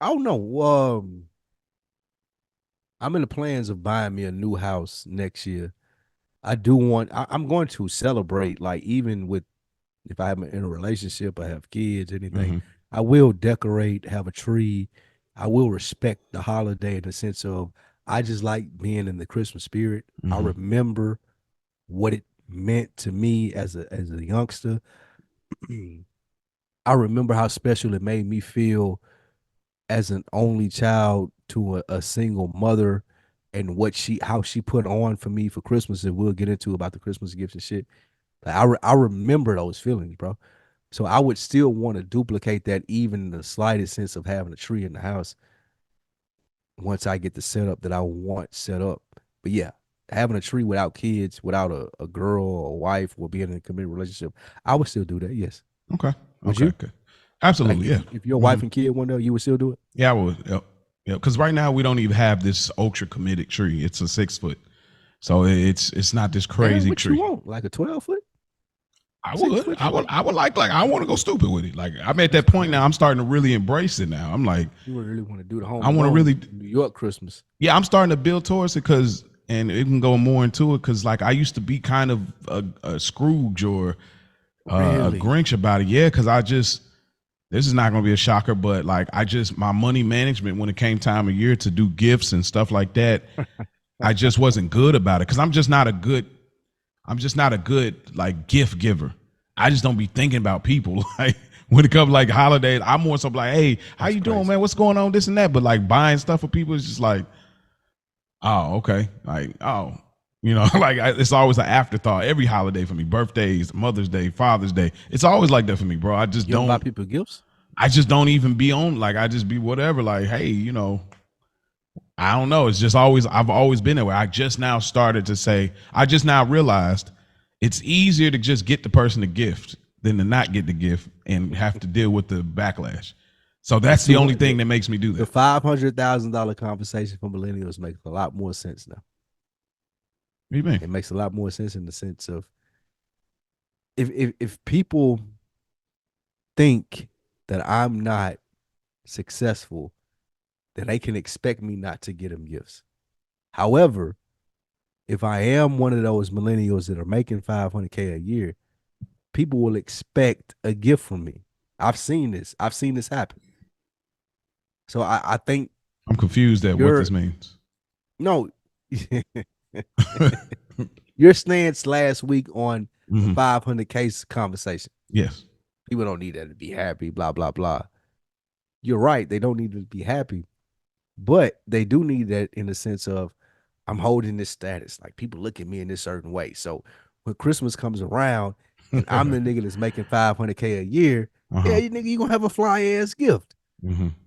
I don't know. I'm in the plans of buying me a new house next year. I'm going to celebrate, like, even with, if I'm in a relationship, I have kids, anything, I will decorate, have a tree. I will respect the holiday in the sense of, I just like being in the Christmas spirit. I remember what it meant to me as a youngster. I remember how special it made me feel as an only child to a single mother, and how she put on for me for Christmas, and we'll get into about the Christmas gifts and shit. Like, I remember those feelings, bro. So I would still want to duplicate that, even the slightest sense of having a tree in the house, once I get the setup that I want set up. But yeah, having a tree without kids, without a girl or a wife, or being in a committed relationship, I would still do that. Yes. Okay. Would you? Okay. Absolutely. Like, yeah. If your wife and kid one day, you would still do it? Yeah, I would. Yep. Because right now we don't even have this ultra committed tree. It's a 6 foot, so it's not this crazy what tree. You want? Like a 12 foot? I would like I want to go stupid with it. Like I'm at that point now. I'm starting to really embrace it now. I'm like, you really want to do the home. I want to really New York Christmas. Yeah, I'm starting to build towards it because, and it can go more into it because, like, I used to be kind of a Scrooge or a Grinch about it. Yeah, because this is not going to be a shocker, but like my money management when it came time of year to do gifts and stuff like that, I just wasn't good about it because I'm just not a good like gift giver. I just don't be thinking about people. Like when it comes like holidays, I'm more so like, hey, how you doing, man? What's going on? This and that. But like buying stuff for people is just like, oh, okay. Like, oh, like it's always an afterthought. Every holiday for me, birthdays, Mother's Day, Father's Day. It's always like that for me, bro. I just don't buy people gifts. I just don't even be on. Like I just be whatever. Like, hey, I don't know. It's just I've always been that way. I just now realized it's easier to just get the person a gift than to not get the gift and have to deal with the backlash. So that's the only thing that makes me do that. The $500,000 conversation for millennials makes a lot more sense now. What do you mean? It makes a lot more sense in the sense of if people think that I'm not successful, then they can expect me not to get them gifts. However, if I am one of those millennials that are making $500K a year, people will expect a gift from me. I've seen this happen. So I think I'm confused at what this means. No, your stance last week on the 500K conversation. Yes. People don't need that to be happy, blah, blah, blah. You're right. They don't need to be happy, but they do need that in the sense of I'm holding this status. Like people look at me in this certain way. So when Christmas comes around and I'm the nigga that's making $500K a year, yeah, you nigga, you gonna have a fly ass gift.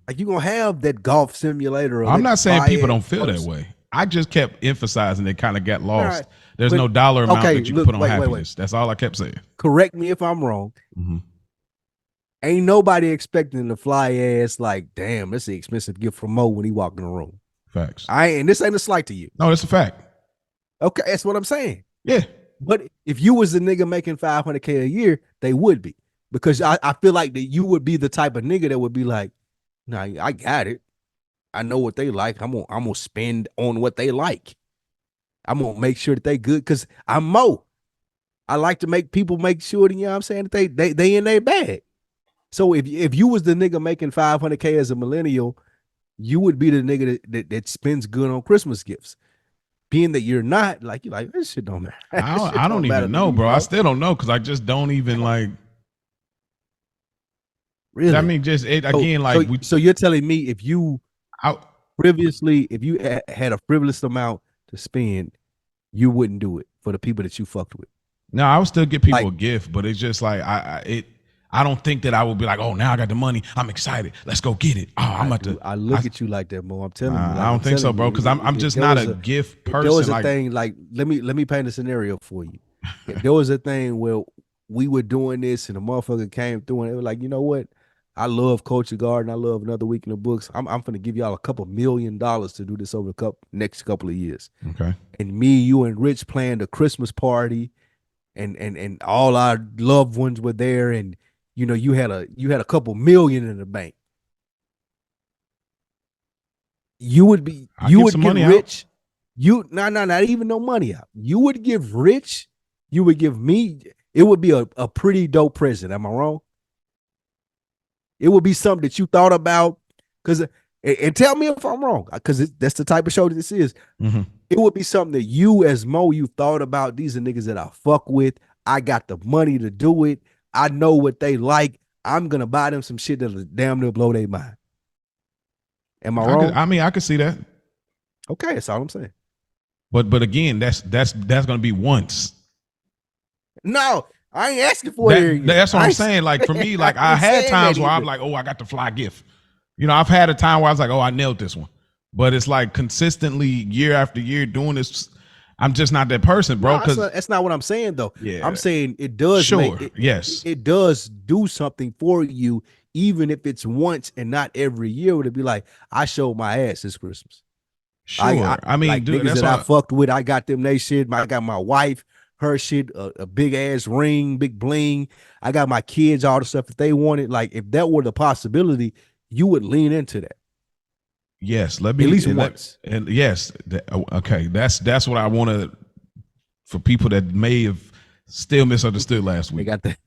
Like you gonna have that golf simulator. I'm not saying people don't feel that way. I just kept emphasizing it kind of got lost. Right. There's no dollar amount that you can put on happiness. That's all I kept saying. Correct me if I'm wrong. Ain't nobody expecting the fly ass like, damn, that's an expensive gift from Mo when he walked in the room. Facts. And this ain't a slight to you. No, it's a fact. Okay, that's what I'm saying. Yeah. But if you was the nigga making $500K a year, they would be. Because I feel like that you would be the type of nigga that would be like, nah, I got it. I know what they like. I'm gonna spend on what they like. I'm gonna make sure that they good because I'm Mo. I like to make people make sure that, you know what I'm saying, that they in their bag. So if you was the nigga making $500K as a millennial, you would be the nigga that spends good on Christmas gifts. Being that you're not, like, you're like, this shit don't matter. I don't even know, bro. I still don't know because I just don't even like. Really? I mean, just again, like. So you're telling me if you previously, if you had a frivolous amount to spend, you wouldn't do it for the people that you fucked with? No, I would still give people a gift, but it's just like I don't think that I would be like, oh, now I got the money. I'm excited. Let's go get it. Oh, I'm about to. I look at you like that, Mo. I'm telling you. Like, I don't think so, bro. Because I'm just not a gift person. There was a thing like let me paint a scenario for you. If there was a thing where we were doing this and a motherfucker came through and they were like, you know what? I love Culture Garden. I love Another Week in the Books. I'm gonna give y'all a couple $1 million to do this over the next couple of years. Okay. And me, you, and Rich planned a Christmas party, and all our loved ones were there, and you had a couple million in the bank. You would get rich. Not even no money out. You would give Rich. You would give me. It would be a pretty dope present. Am I wrong? It would be something that you thought about, and tell me if I'm wrong, because that's the type of show that this is. It would be something that you, as Mo, you thought about. These are niggas that I fuck with. I got the money to do it. I know what they like. I'm gonna buy them some shit that'll damn near blow their mind. Am I wrong? I could see that. Okay, that's all I'm saying. But again, that's gonna be once. No. I ain't asking for it. That's what I'm saying. Like for me, like I had times where I'm like, oh, I got the fly gift. I've had a time where I was like, oh, I nailed this one. But it's like consistently year after year doing this. I'm just not that person, bro. Because that's not what I'm saying, though. Yeah, I'm saying it does. Sure. Yes, it does do something for you, even if it's once and not every year. Would it be like I showed my ass this Christmas? Sure. I mean, like dude, niggas that I fucked with, I got them they shit. I got my wife. her shit, a big ass ring, big bling. I got my kids all the stuff that they wanted. Like if that were the possibility, you would lean into that. Yes, at least once. And yes, okay, that's what I want to, for people that may have still misunderstood last They week. got that.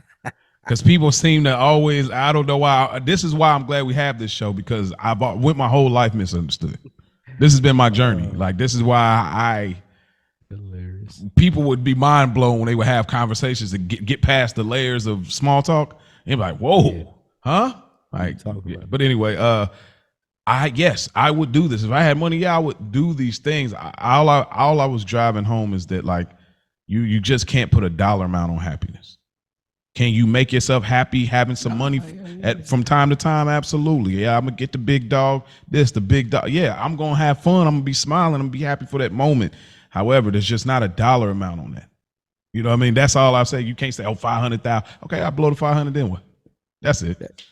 Because people seem to always, I don't know why. This is why I'm glad we have this show, because I've went my whole life misunderstood. This has been my journey. Like, this is why Hilarious. people would be mind blown when they would have conversations and get past the layers of small talk and be like, whoa, huh? Like, yeah. But anyway, I would do this if I had money. Yeah, I would do these things. All I was driving home is that, like, you just can't put a dollar amount on happiness. Can you make yourself happy having some money from time to time? Absolutely. Yeah, I'm gonna get the big dog. The big dog. Yeah, I'm gonna have fun. I'm gonna be smiling. I'm gonna be happy for that moment. However, there's just not a dollar amount on that. You know what I mean? That's all I say. You can't say, oh, 500,000. Okay, I blow the 500. Then what? That's it.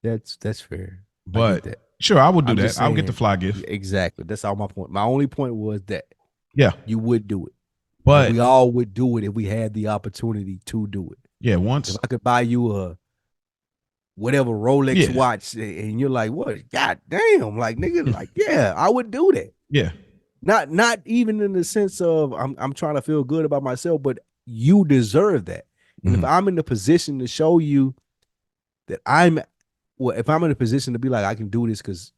That's fair. But sure, I would do that. I'll get the fly gift. Exactly. That's all my point. My only point was that. Yeah, you would do it. But we all would do it if we had the opportunity to do it. Yeah, once if I could buy you a whatever Rolex watch, and you're like, what? God damn, like nigga, like yeah, I would do that. Yeah, not even in the sense of I'm trying to feel good about myself, but you deserve that. And if I'm in the position to show you that if I'm in a position to be like I can do this because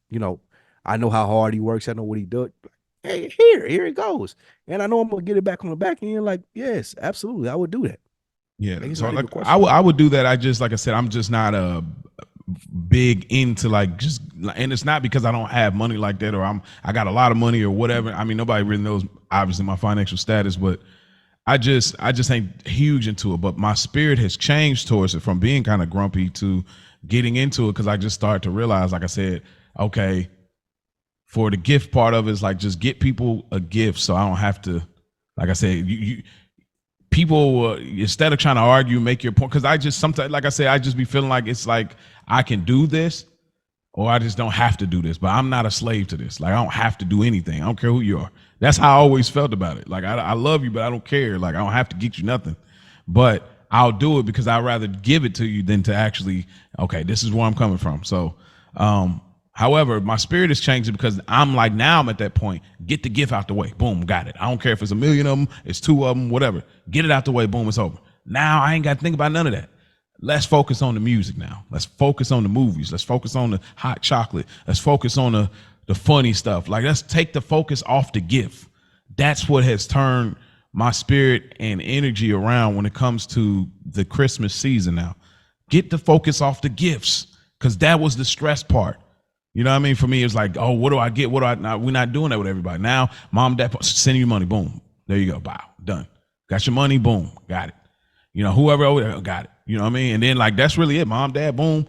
I know how hard he works, I know what he does. Hey, here it goes, and I know I'm gonna get it back on the back end. Like yes, absolutely, I would do that. Yeah, so like, I would do that. I just, like I said, I'm just not big into and it's not because I don't have money like that, or I got a lot of money or whatever. I mean, nobody really knows obviously my financial status, but I just ain't huge into it. But my spirit has changed towards it from being kind of grumpy to getting into it, because I just started to realize, like I said, okay, for the gift part of it is like just get people a gift, so I don't have to, like I said, people instead of trying to argue, make your point, because I just sometimes, like I say, I just be feeling like it's like I can do this or I just don't have to do this, but I'm not a slave to this. Like I don't have to do anything. I don't care who you are. That's how I always felt about it. Like I love you, but I don't care. Like I don't have to get you nothing, but I'll do it because I'd rather give it to you than to actually, okay, this is where I'm coming from. So, however, my spirit is changing because I'm like, now I'm at that point, get the gift out the way. Boom, got it. I don't care if it's 1 million of them, it's 2 of them, whatever. Get it out the way. Boom, it's over. Now I ain't got to think about none of that. Let's focus on the music now. Let's focus on the movies. Let's focus on the hot chocolate. Let's focus on the funny stuff. Like, let's take the focus off the gift. That's what has turned my spirit and energy around when it comes to the Christmas season now. Get the focus off the gifts, because that was the stress part. You know what I mean? For me, it's like, oh, what do I get? What do I not? We're not doing that with everybody. Now, mom, dad, sending you money. Boom. There you go. Bow. Done. Got your money. Boom. Got it. Whoever over there, got it. You know what I mean? And then, like, that's really it. Mom, dad, boom.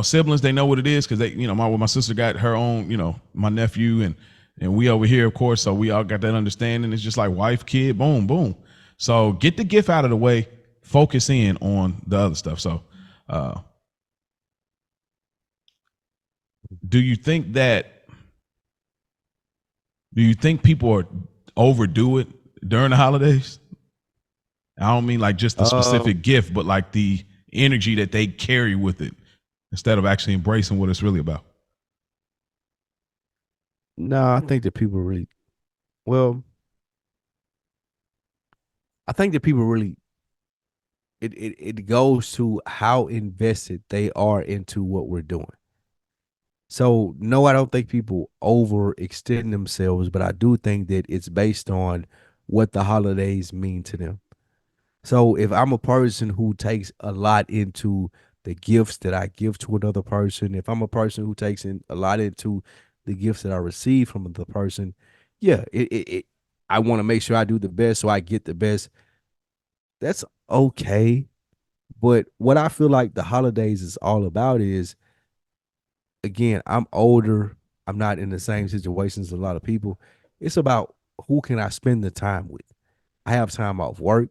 Siblings, they know what it is because they, my sister got her own, my nephew and we over here, of course. So we all got that understanding. It's just like wife, kid, boom, boom. So get the gift out of the way. Focus in on the other stuff. So, do you think people overdo it during the holidays? I don't mean like just the specific gift, but like the energy that they carry with it instead of actually embracing what it's really about. No, I think that people really, it goes to how invested they are into what we're doing. So, no, I don't think people overextend themselves, but I do think that it's based on what the holidays mean to them. So, if I'm a person who takes a lot into the gifts that I give to another person, if I'm a person who takes a lot into the gifts that I receive from the person, yeah, I want to make sure I do the best so I get the best. That's okay. But what I feel like the holidays is all about is, again, I'm older. I'm not in the same situation as a lot of people. It's about who can I spend the time with. I have time off work.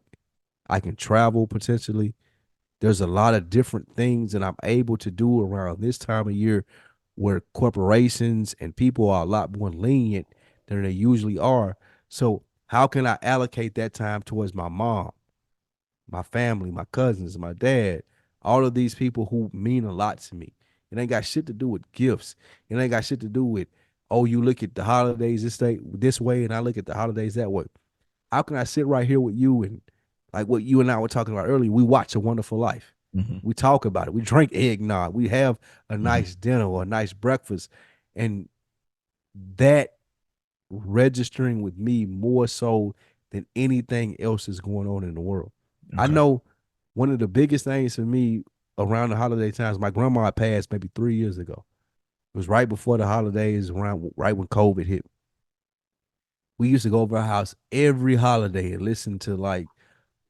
I can travel potentially. There's a lot of different things that I'm able to do around this time of year where corporations and people are a lot more lenient than they usually are. So how can I allocate that time towards my mom? my family, my cousins, my dad, all of these people who mean a lot to me. It ain't got shit to do with gifts. It ain't got shit to do with, oh, you look at the holidays this way and I look at the holidays that way. How can I sit right here with you and like what you and I were talking about earlier? We watch A Wonderful Life. We talk about it. We drink eggnog. We have a nice dinner or a nice breakfast. And that registering with me more so than anything else is going on in the world. I know one of the biggest things for me around the holiday times, my grandma passed maybe 3 years ago. It was right before the holidays, right when COVID hit. We used to go over our house every holiday and listen to like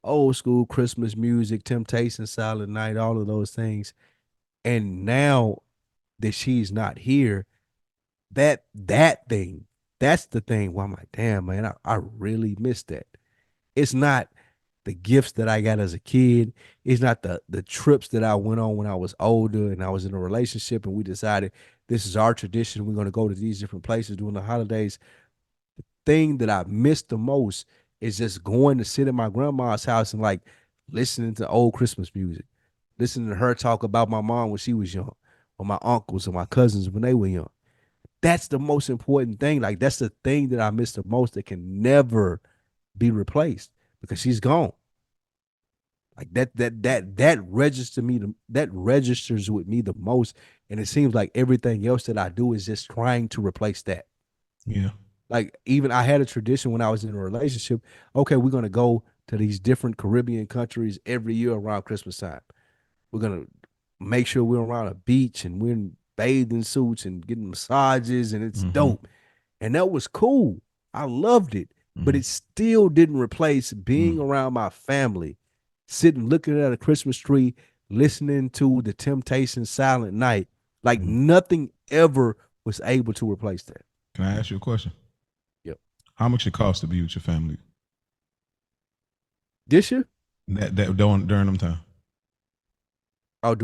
old school Christmas music, Temptation, Silent Night, all of those things. And now that she's not here, that's the thing where I'm like, damn, man, I really miss that. It's not the gifts that I got as a kid. It's not the trips that I went on when I was older and I was in a relationship and we decided this is our tradition. We're going to go to these different places during the holidays. The thing that I miss the most is just going to sit at my grandma's house and like listening to old Christmas music, listening to her talk about my mom when she was young, or my uncles or my cousins when they were young. That's the most important thing. Like that's the thing that I miss the most that can never be replaced because she's gone. Like that registers with me the most. And it seems like everything else that I do is just trying to replace that. Yeah. Like even I had a tradition when I was in a relationship. Okay, we're going to go to these different Caribbean countries every year around Christmas time. We're going to make sure we're around a beach and we're in bathing suits and getting massages and it's dope. And that was cool. I loved it. But it still didn't replace being around my family, sitting, looking at a Christmas tree, listening to the Temptation Silent Night. Like nothing ever was able to replace that. Can I ask you a question? Yep. How much it cost to be with your family this year? That during them time? Oh,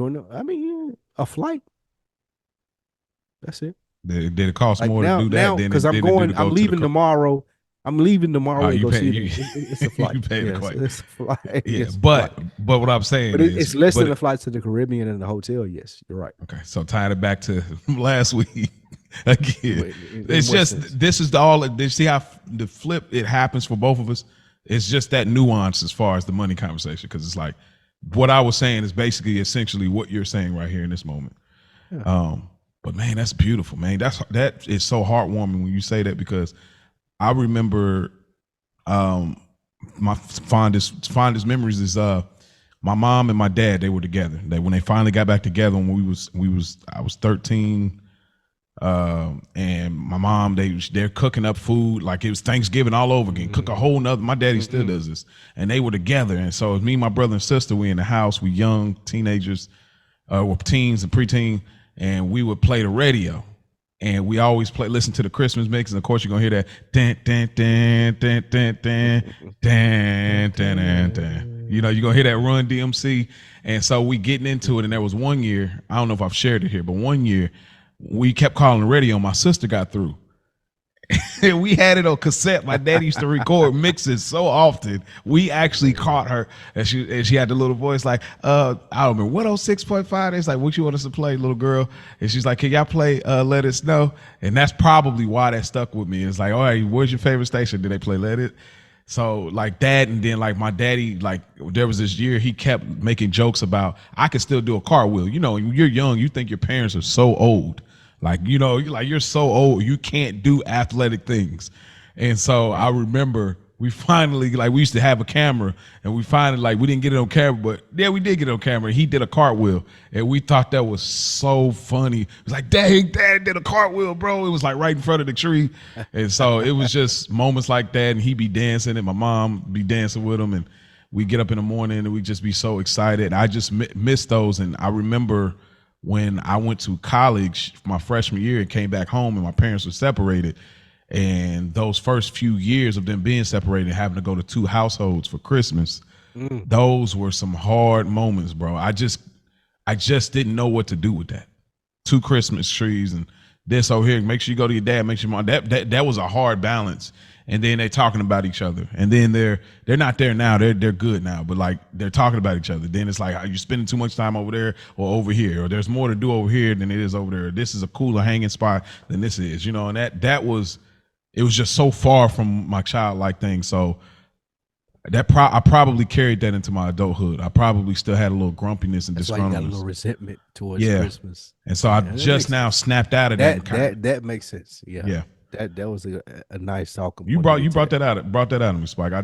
a flight. That's it. Did it cost like more now, to do that? Because I'm leaving tomorrow. I'm leaving tomorrow to go see it's a flight. It's a flight. Yeah, but what I'm saying is it's less than a flight to the Caribbean and the hotel. Yes, you're right. Okay, so tying it back to last week again, it's just this is all. See how the flip it happens for both of us. It's just that nuance as far as the money conversation because it's like what I was saying is basically essentially what you're saying right here in this moment. Yeah. But man, that's beautiful, man. That is so heartwarming when you say that because I remember my fondest memories is my mom and my dad, they were together. When they finally got back together when I was 13 and my mom they're cooking up food like it was Thanksgiving all over again. Cook a whole nother. My daddy still does this, and they were together. And so it was me, my brother, and sister. We in the house. We young teenagers, or teens and preteen, and we would play the radio. And we always listen to the Christmas mix, and of course you're gonna hear that dan dan dan dan dan dan dan dan dan. You know, you're gonna hear that Run DMC. And so we getting into it, and there was one year, I don't know if I've shared it here, but one year we kept calling the radio. My sister got through. We had it on cassette. My daddy used to record mixes so often. We actually caught her, and she had the little voice like, I don't remember what 106.5. It's like, what you want us to play, little girl? And she's like, can y'all play Let It Snow? And that's probably why that stuck with me. It's like, all right, where's your favorite station? Did they play Let It? So like that, and then like my daddy, like there was this year he kept making jokes about I could still do a cartwheel. You know, when you're young, you think your parents are so old. Like, you know, you're so old, you can't do athletic things. And so I remember we finally, like, we used to have a camera, and we finally, like, we didn't get it on camera, but yeah, we did get it on camera. He did a cartwheel, and we thought that was so funny. It was like, dang, Dad did a cartwheel, bro. It was like right in front of the tree. And so it was just moments like that, and he be dancing, and my mom be dancing with him, and we get up in the morning, and we just be so excited. I just miss those, and I remember when I went to college my freshman year and came back home and my parents were separated, and those first few years of them being separated and having to go to two households for Christmas, those were some hard moments, bro. I just didn't know what to do with that. Two Christmas trees and this over here. Make sure you go to your dad. Make sure your mom. That was a hard balance. And then they're talking about each other. And then they're not there now. They're good now. But like they're talking about each other. Then it's like, are you spending too much time over there or over here? Or there's more to do over here than it is over there. This is a cooler hanging spot than this is. You know, and it was just so far from my childlike thing. So I probably carried that into my adulthood. I probably still had a little grumpiness and disgruntlement. That's why you got a little resentment towards Christmas. And so I just now snapped out of that. That makes sense. Yeah. That was a nice talking point. You brought that out of me, Spike.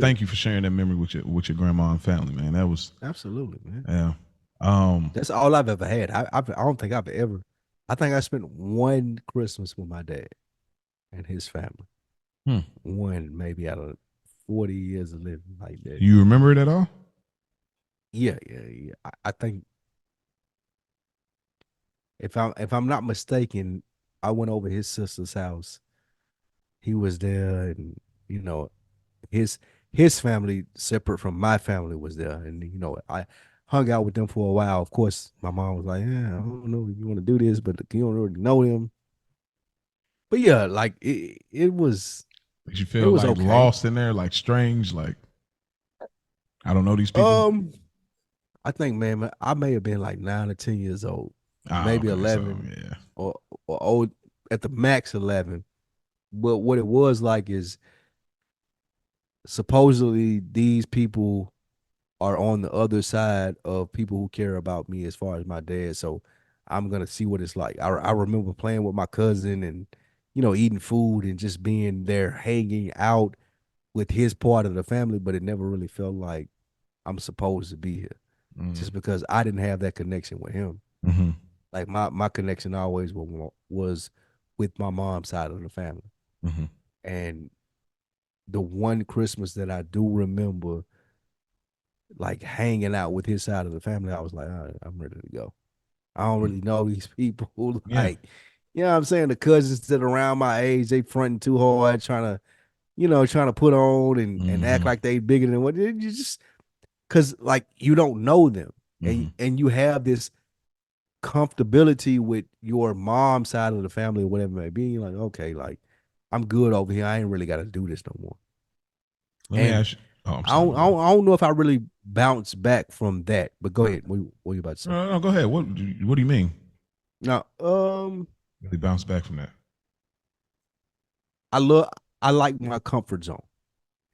Thank you for sharing that memory with your grandma and family, man. That was absolutely, man. Yeah. That's all I've ever had. I don't think I've ever. I think I spent one Christmas with my dad and his family. One, maybe out of 40 years of living like that. You remember it at all? Yeah. I think if I'm not mistaken, I went over his sister's house. He was there, and you know, his family, separate from my family, was there, and you know, I hung out with them for a while. Of course, my mom was like, "Yeah, I don't know if you want to do this, but you don't already know him." But yeah, like it was. Did you feel like okay. Lost in there, like strange, like I don't know these people? I think, man, I may have been like 9 or 10 years old, maybe 11, so, yeah, or old at the max 11. But what it was like is supposedly these people are on the other side of people who care about me as far as my dad. So I'm gonna see what it's like. I remember playing with my cousin and, you know, eating food and just being there hanging out with his part of the family, but it never really felt like I'm supposed to be here just because I didn't have that connection with him. Like my connection always was with my mom's side of the family. And the one Christmas that I do remember like hanging out with his side of the family, I was like, all right, I'm ready to go. I don't really know these people. Like, you know what I'm saying? The cousins that are around my age, they fronting too hard, trying to put on and act like they bigger than what you just, cause like you don't know them and you have this comfortability with your mom's side of the family or whatever it may be. You're like, okay, like I'm good over here. I ain't really got to do this no more. Let me ask you. Oh, I don't know if I really bounce back from that, but go ahead. What are you about to say? No, go ahead. What do you mean? No, really bounce back from that. I like my comfort zone.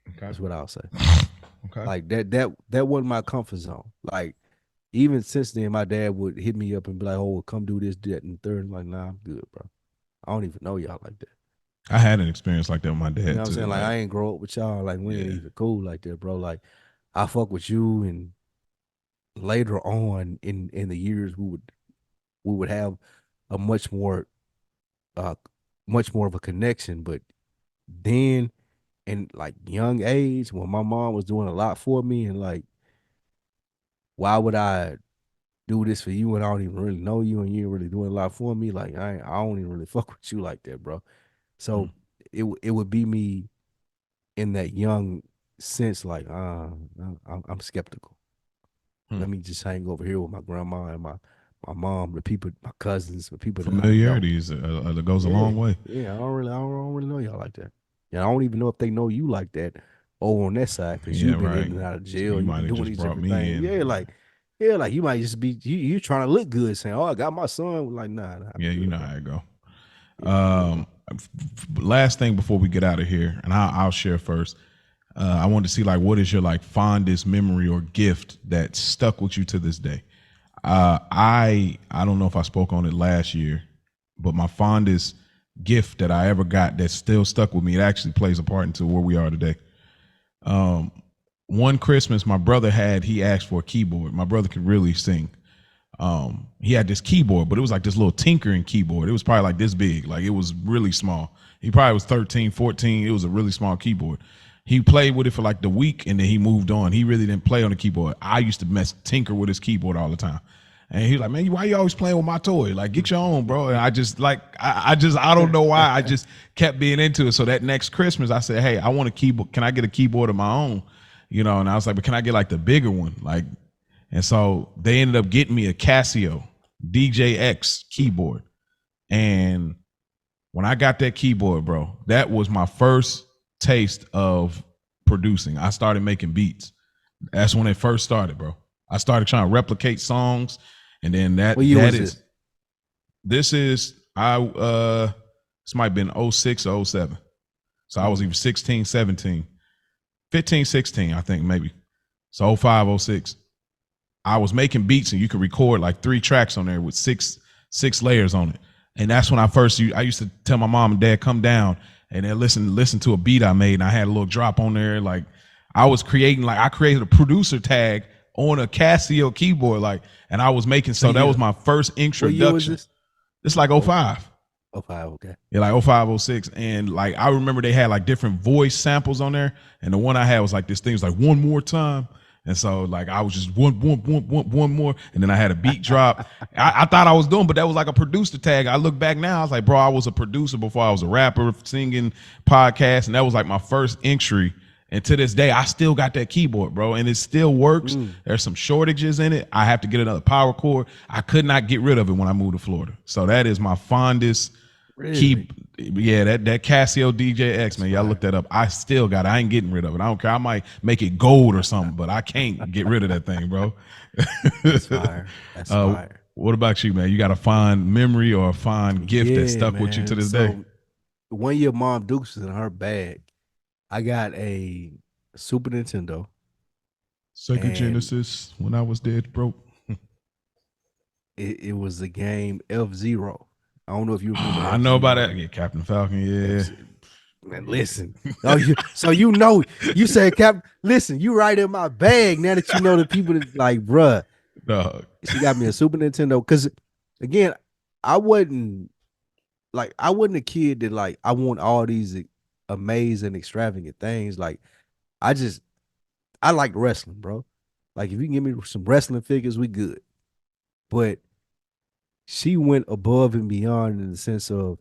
Okay. That's what I'll say. Okay. Like that wasn't my comfort zone. Like even since then, my dad would hit me up and be like, "Oh, come do this, that, and third." I'm like, "Nah, I'm good, bro. I don't even know y'all like that." I had an experience like that with my dad. You know what I'm saying? Like I ain't grow up with y'all. Like we ain't even cool like that, bro. Like I fuck with you, and later on in the years we would have a much more of a connection. But then in like young age, when my mom was doing a lot for me, and like, why would I do this for you and I don't even really know you and you ain't really doing a lot for me? Like I don't even really fuck with you like that, bro. So it would be me in that young sense, like I'm skeptical. Let me just hang over here with my grandma and my mom, the people, my cousins, the people. Familiarity goes a long way. Yeah, I don't really know y'all like that. Yeah, I don't even know if they know you like that over on that side because you've been in and out of jail. So you might have doing just brought different me things. in. Yeah, like you might just be you trying to look good, saying, "Oh, I got my son." Like, nah. Yeah, you know how it go. Last thing before we get out of here, and I'll share first. I wanted to see like what is your like fondest memory or gift that stuck with you to this day. I don't know if I spoke on it last year, but my fondest gift that I ever got that still stuck with me, it actually plays a part into where we are today. One Christmas, my brother he asked for a keyboard. My brother could really sing. He had this keyboard, but it was like this little tinkering keyboard. It was probably like this big, like it was really small. He probably was 13, 14. It was a really small keyboard. He played with it for like the week and then he moved on. He really didn't play on the keyboard. I used to tinker with his keyboard all the time. And he was like, "Man, why you always playing with my toy? Like, get your own, bro." And I just like, I don't know why. I just kept being into it. So that next Christmas, I said, "Hey, I want a keyboard. Can I get a keyboard of my own?" You know, and I was like, "But can I get like the bigger one?" Like, and so they ended up getting me a Casio DJX keyboard. And when I got that keyboard, bro, that was my first taste of producing. I started making beats. That's when it first started, bro. I started trying to replicate songs, and then What year was this? This is this might have been 06 or 07. So I was either 16, 17, 15, 16, I think maybe. So 05, 06. I was making beats, and you could record like 3 tracks on there with six layers on it. And that's when I used to tell my mom and dad, come down and then listen to a beat I made. And I had a little drop on there. Like I was creating, like I created a producer tag on a Casio keyboard, like, and I was making, so that was my first introduction. What year was this? It's like 05. 05, okay. Yeah, like 05, 06. And like I remember they had like different voice samples on there. And the one I had was like this thing was like one more time. And so like I was just one more, and then I had a beat drop. I thought I was doing, but that was like a producer tag. I look back now, I was like, bro, I was a producer before I was a rapper, singing, podcast, and that was like my first entry. And to this day, I still got that keyboard, bro, and it still works. There's some shortages in it. I have to get another power cord. I could not get rid of it when I moved to Florida. So that is my fondest key. Yeah, that Casio DJ-X, man. Y'all look that up. I still got it. I ain't getting rid of it. I don't care. I might make it gold or something, but I can't get rid of that thing, bro. That's fire. That's fire. What about you, man? You got a fond memory or a fond gift that stuck with you to this day? One year, Mom Dukes was in her bag. I got a Super Nintendo. Sega Genesis, when I was dead broke. It was the game F-Zero. I don't know if you remember. I know about that. Yeah, Captain Falcon, yeah. Man, listen. So you know, you say, listen, you right in my bag now that you know the people that like, bruh. Dog. She got me a Super Nintendo. Because, again, I wasn't a kid that, like, I want all these amazing, extravagant things. Like, I like wrestling, bro. Like, if you can give me some wrestling figures, we good. But she went above and beyond in the sense of,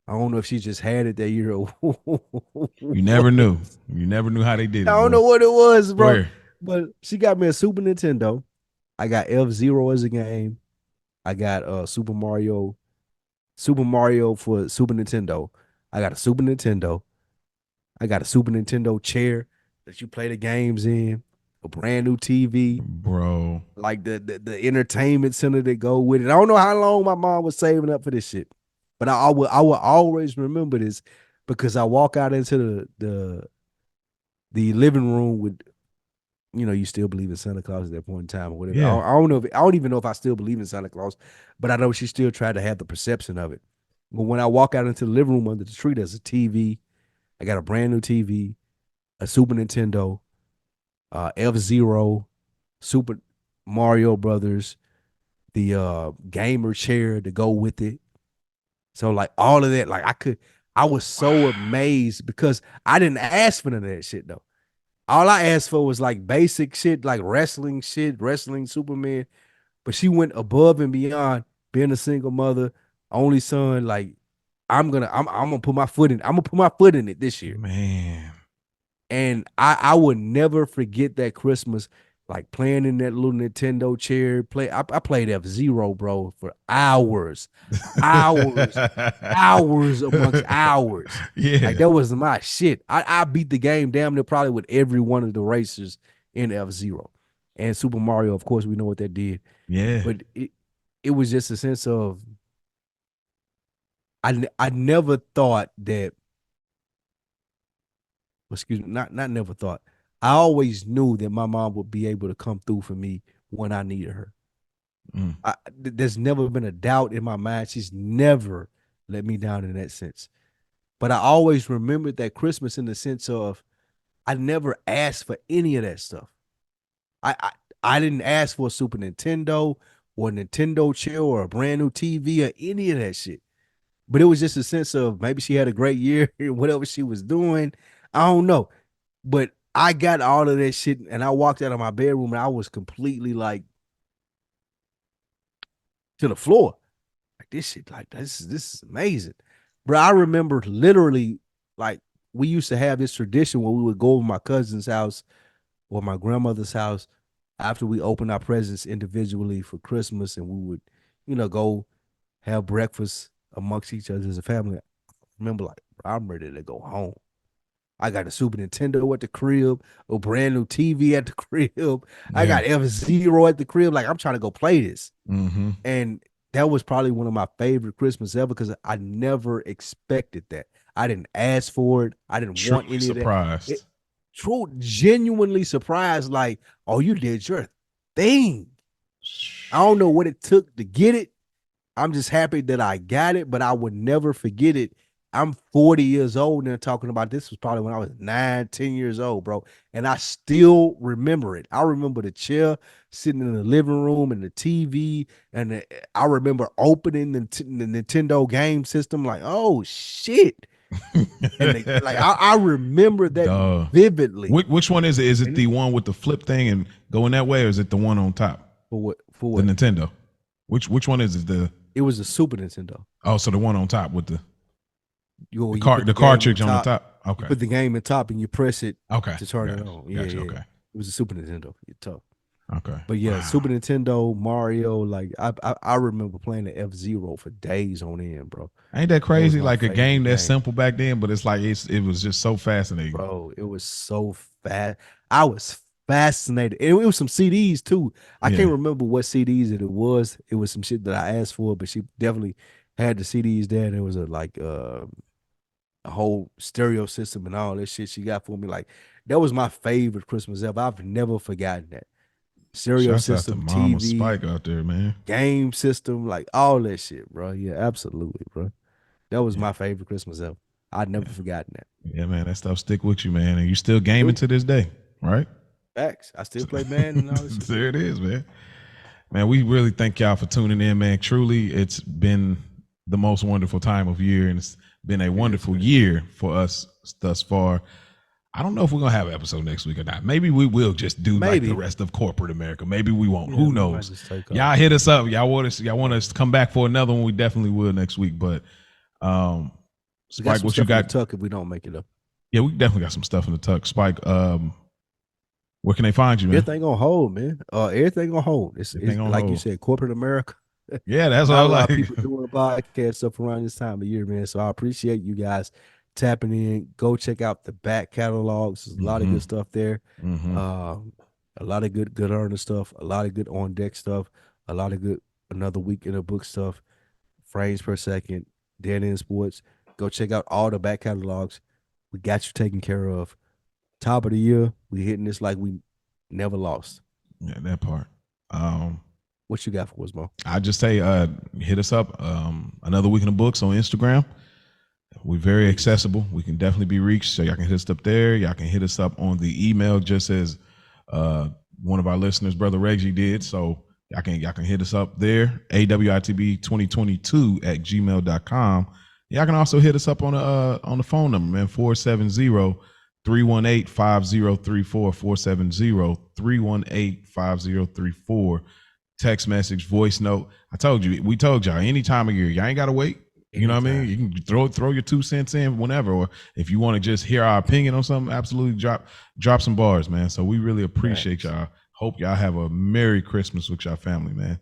I don't know if she just had it that year. You never knew. You never knew how they did it. I don't know what it was, bro. Where? But she got me a Super Nintendo. I got F-Zero as a game. I got Super Mario for Super Nintendo. I got a Super Nintendo. I got a Super Nintendo chair that you play the games in. A brand new TV, bro. Like the entertainment center that go with it. I don't know how long my mom was saving up for this shit, but I will always remember this because I walk out into the living room with, you know, you still believe in Santa Claus at that point in time or whatever. Yeah. I don't know I don't even know if I still believe in Santa Claus, but I know she still tried to have the perception of it. But when I walk out into the living room under the tree, there's a TV. I got a brand new TV, a Super Nintendo, F-Zero, Super Mario Brothers, the gamer chair to go with it. So like all of that, like I was so amazed because I didn't ask for none of that shit though. All I asked for was like basic shit, like wrestling shit, wrestling Superman. But she went above and beyond, being a single mother, only son. Like I'm gonna put my foot in. I'm gonna put my foot in it this year, man. And I would never forget that Christmas, like playing in that little Nintendo chair. I played F-Zero, bro, for hours amongst hours. Yeah, like that was my shit. I beat the game damn near probably with every one of the racers in F-Zero. And Super Mario, of course, we know what that did. Yeah, but it was just a sense of I never thought that. Excuse me, not never thought. I always knew that my mom would be able to come through for me when I needed her. There's never been a doubt in my mind. She's never let me down in that sense. But I always remembered that Christmas in the sense of I never asked for any of that stuff. I didn't ask for a Super Nintendo or a Nintendo chair or a brand new TV or any of that shit. But it was just a sense of maybe she had a great year, whatever she was doing. I don't know. But I got all of that shit and I walked out of my bedroom and I was completely like to the floor. Like this shit, like this is amazing. Bro, I remember literally like we used to have this tradition where we would go over my cousin's house or my grandmother's house after we opened our presents individually for Christmas, and we would, you know, go have breakfast amongst each other as a family. I remember, like, I'm ready to go home. I got a Super Nintendo at the crib, a brand new TV at the crib. I got F-Zero at the crib. Like, I'm trying to go play this. Mm-hmm. And that was probably one of my favorite Christmas ever because I never expected that. I didn't ask for it. I didn't want any surprised. of that. True, genuinely surprised. Like, oh, you did your thing. I don't know what it took to get it. I'm just happy that I got it, but I would never forget it. I'm 40 years old and they're talking about this was probably when I was 9, 10 years old, bro. And I still remember it. I remember the chair sitting in the living room and the TV. And I remember opening the Nintendo game system like, oh, shit. And like I remember that vividly. Which one is it? Is it the one with the flip thing and going that way, or is it the one on top? For what? The Nintendo. Which one is it? It was the Super Nintendo. Oh, so the one on top with the the cartridge on the top. Okay. You put the game in top and you press it to turn it on. Yeah. Okay. It was a Super Nintendo. You're tough. Okay. But yeah, wow. Super Nintendo, Mario, like I remember playing the F-Zero for days on end, bro. Ain't that crazy? Like a game that's simple back then, but it's like it was just so fascinating. Bro, it was so fast. I was fascinated. And it was some CDs too. I can't remember what CDs it was. It was some shit that I asked for, but she definitely had the CDs there. And it was a whole stereo system and all that shit she got for me. Like, that was my favorite Christmas ever. I've never forgotten that. Stereo system, out to Mama TV, Spike out there, man. Game system, like all that shit, bro. Yeah, absolutely, bro. That was my favorite Christmas ever. I'd never forgotten that. Yeah, man, that stuff stick with you, man. And you still gaming to this day, right? Facts. I still play Madden and all this shit. There it is, man. Man, we really thank y'all for tuning in, man. Truly, it's been the most wonderful time of year, and it's been a wonderful year for us thus far. I don't know if we're gonna have an episode next week or not. Maybe we will just do like the rest of corporate America. Maybe we won't. Who knows? Y'all hit us up. Y'all want us to come back for another one? We definitely will next week. But Spike, what you got? Tuck if we don't make it up. Yeah, we definitely got some stuff in the tuck. Spike, where can they find you, man? Everything on hold, man. Everything on hold. It's like hold. You said, corporate America. Yeah, that's what I like. People doing podcast stuff around this time of year, man. So I appreciate you guys tapping in. Go check out the back catalogs. There's a lot of good stuff there. A lot of good earner stuff, a lot of good on deck stuff, a lot of good another week in the book stuff, frames per second, DeadEnd Sports. Go check out all the back catalogs. We got you taken care of. Top of the year, we hitting this like we never lost. Yeah, that part. What you got for us, Mo? I just say hit us up. Another week in the books on Instagram. We're very accessible. We can definitely be reached. So y'all can hit us up there. Y'all can hit us up on the email, just as one of our listeners, Brother Reggie, did. So y'all can hit us up there, awitb2022@gmail.com. Y'all can also hit us up on the phone number, man, 470-318-5034, 470-318-5034. Text message, voice note. We told y'all any time of year. Y'all ain't gotta wait. You know what I mean? You can throw your 2 cents in whenever, or if you want to just hear our opinion on something, absolutely drop some bars, man. So we really appreciate y'all. Hope y'all have a Merry Christmas with y'all family, man.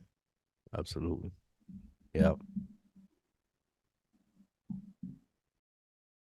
Absolutely. Yep.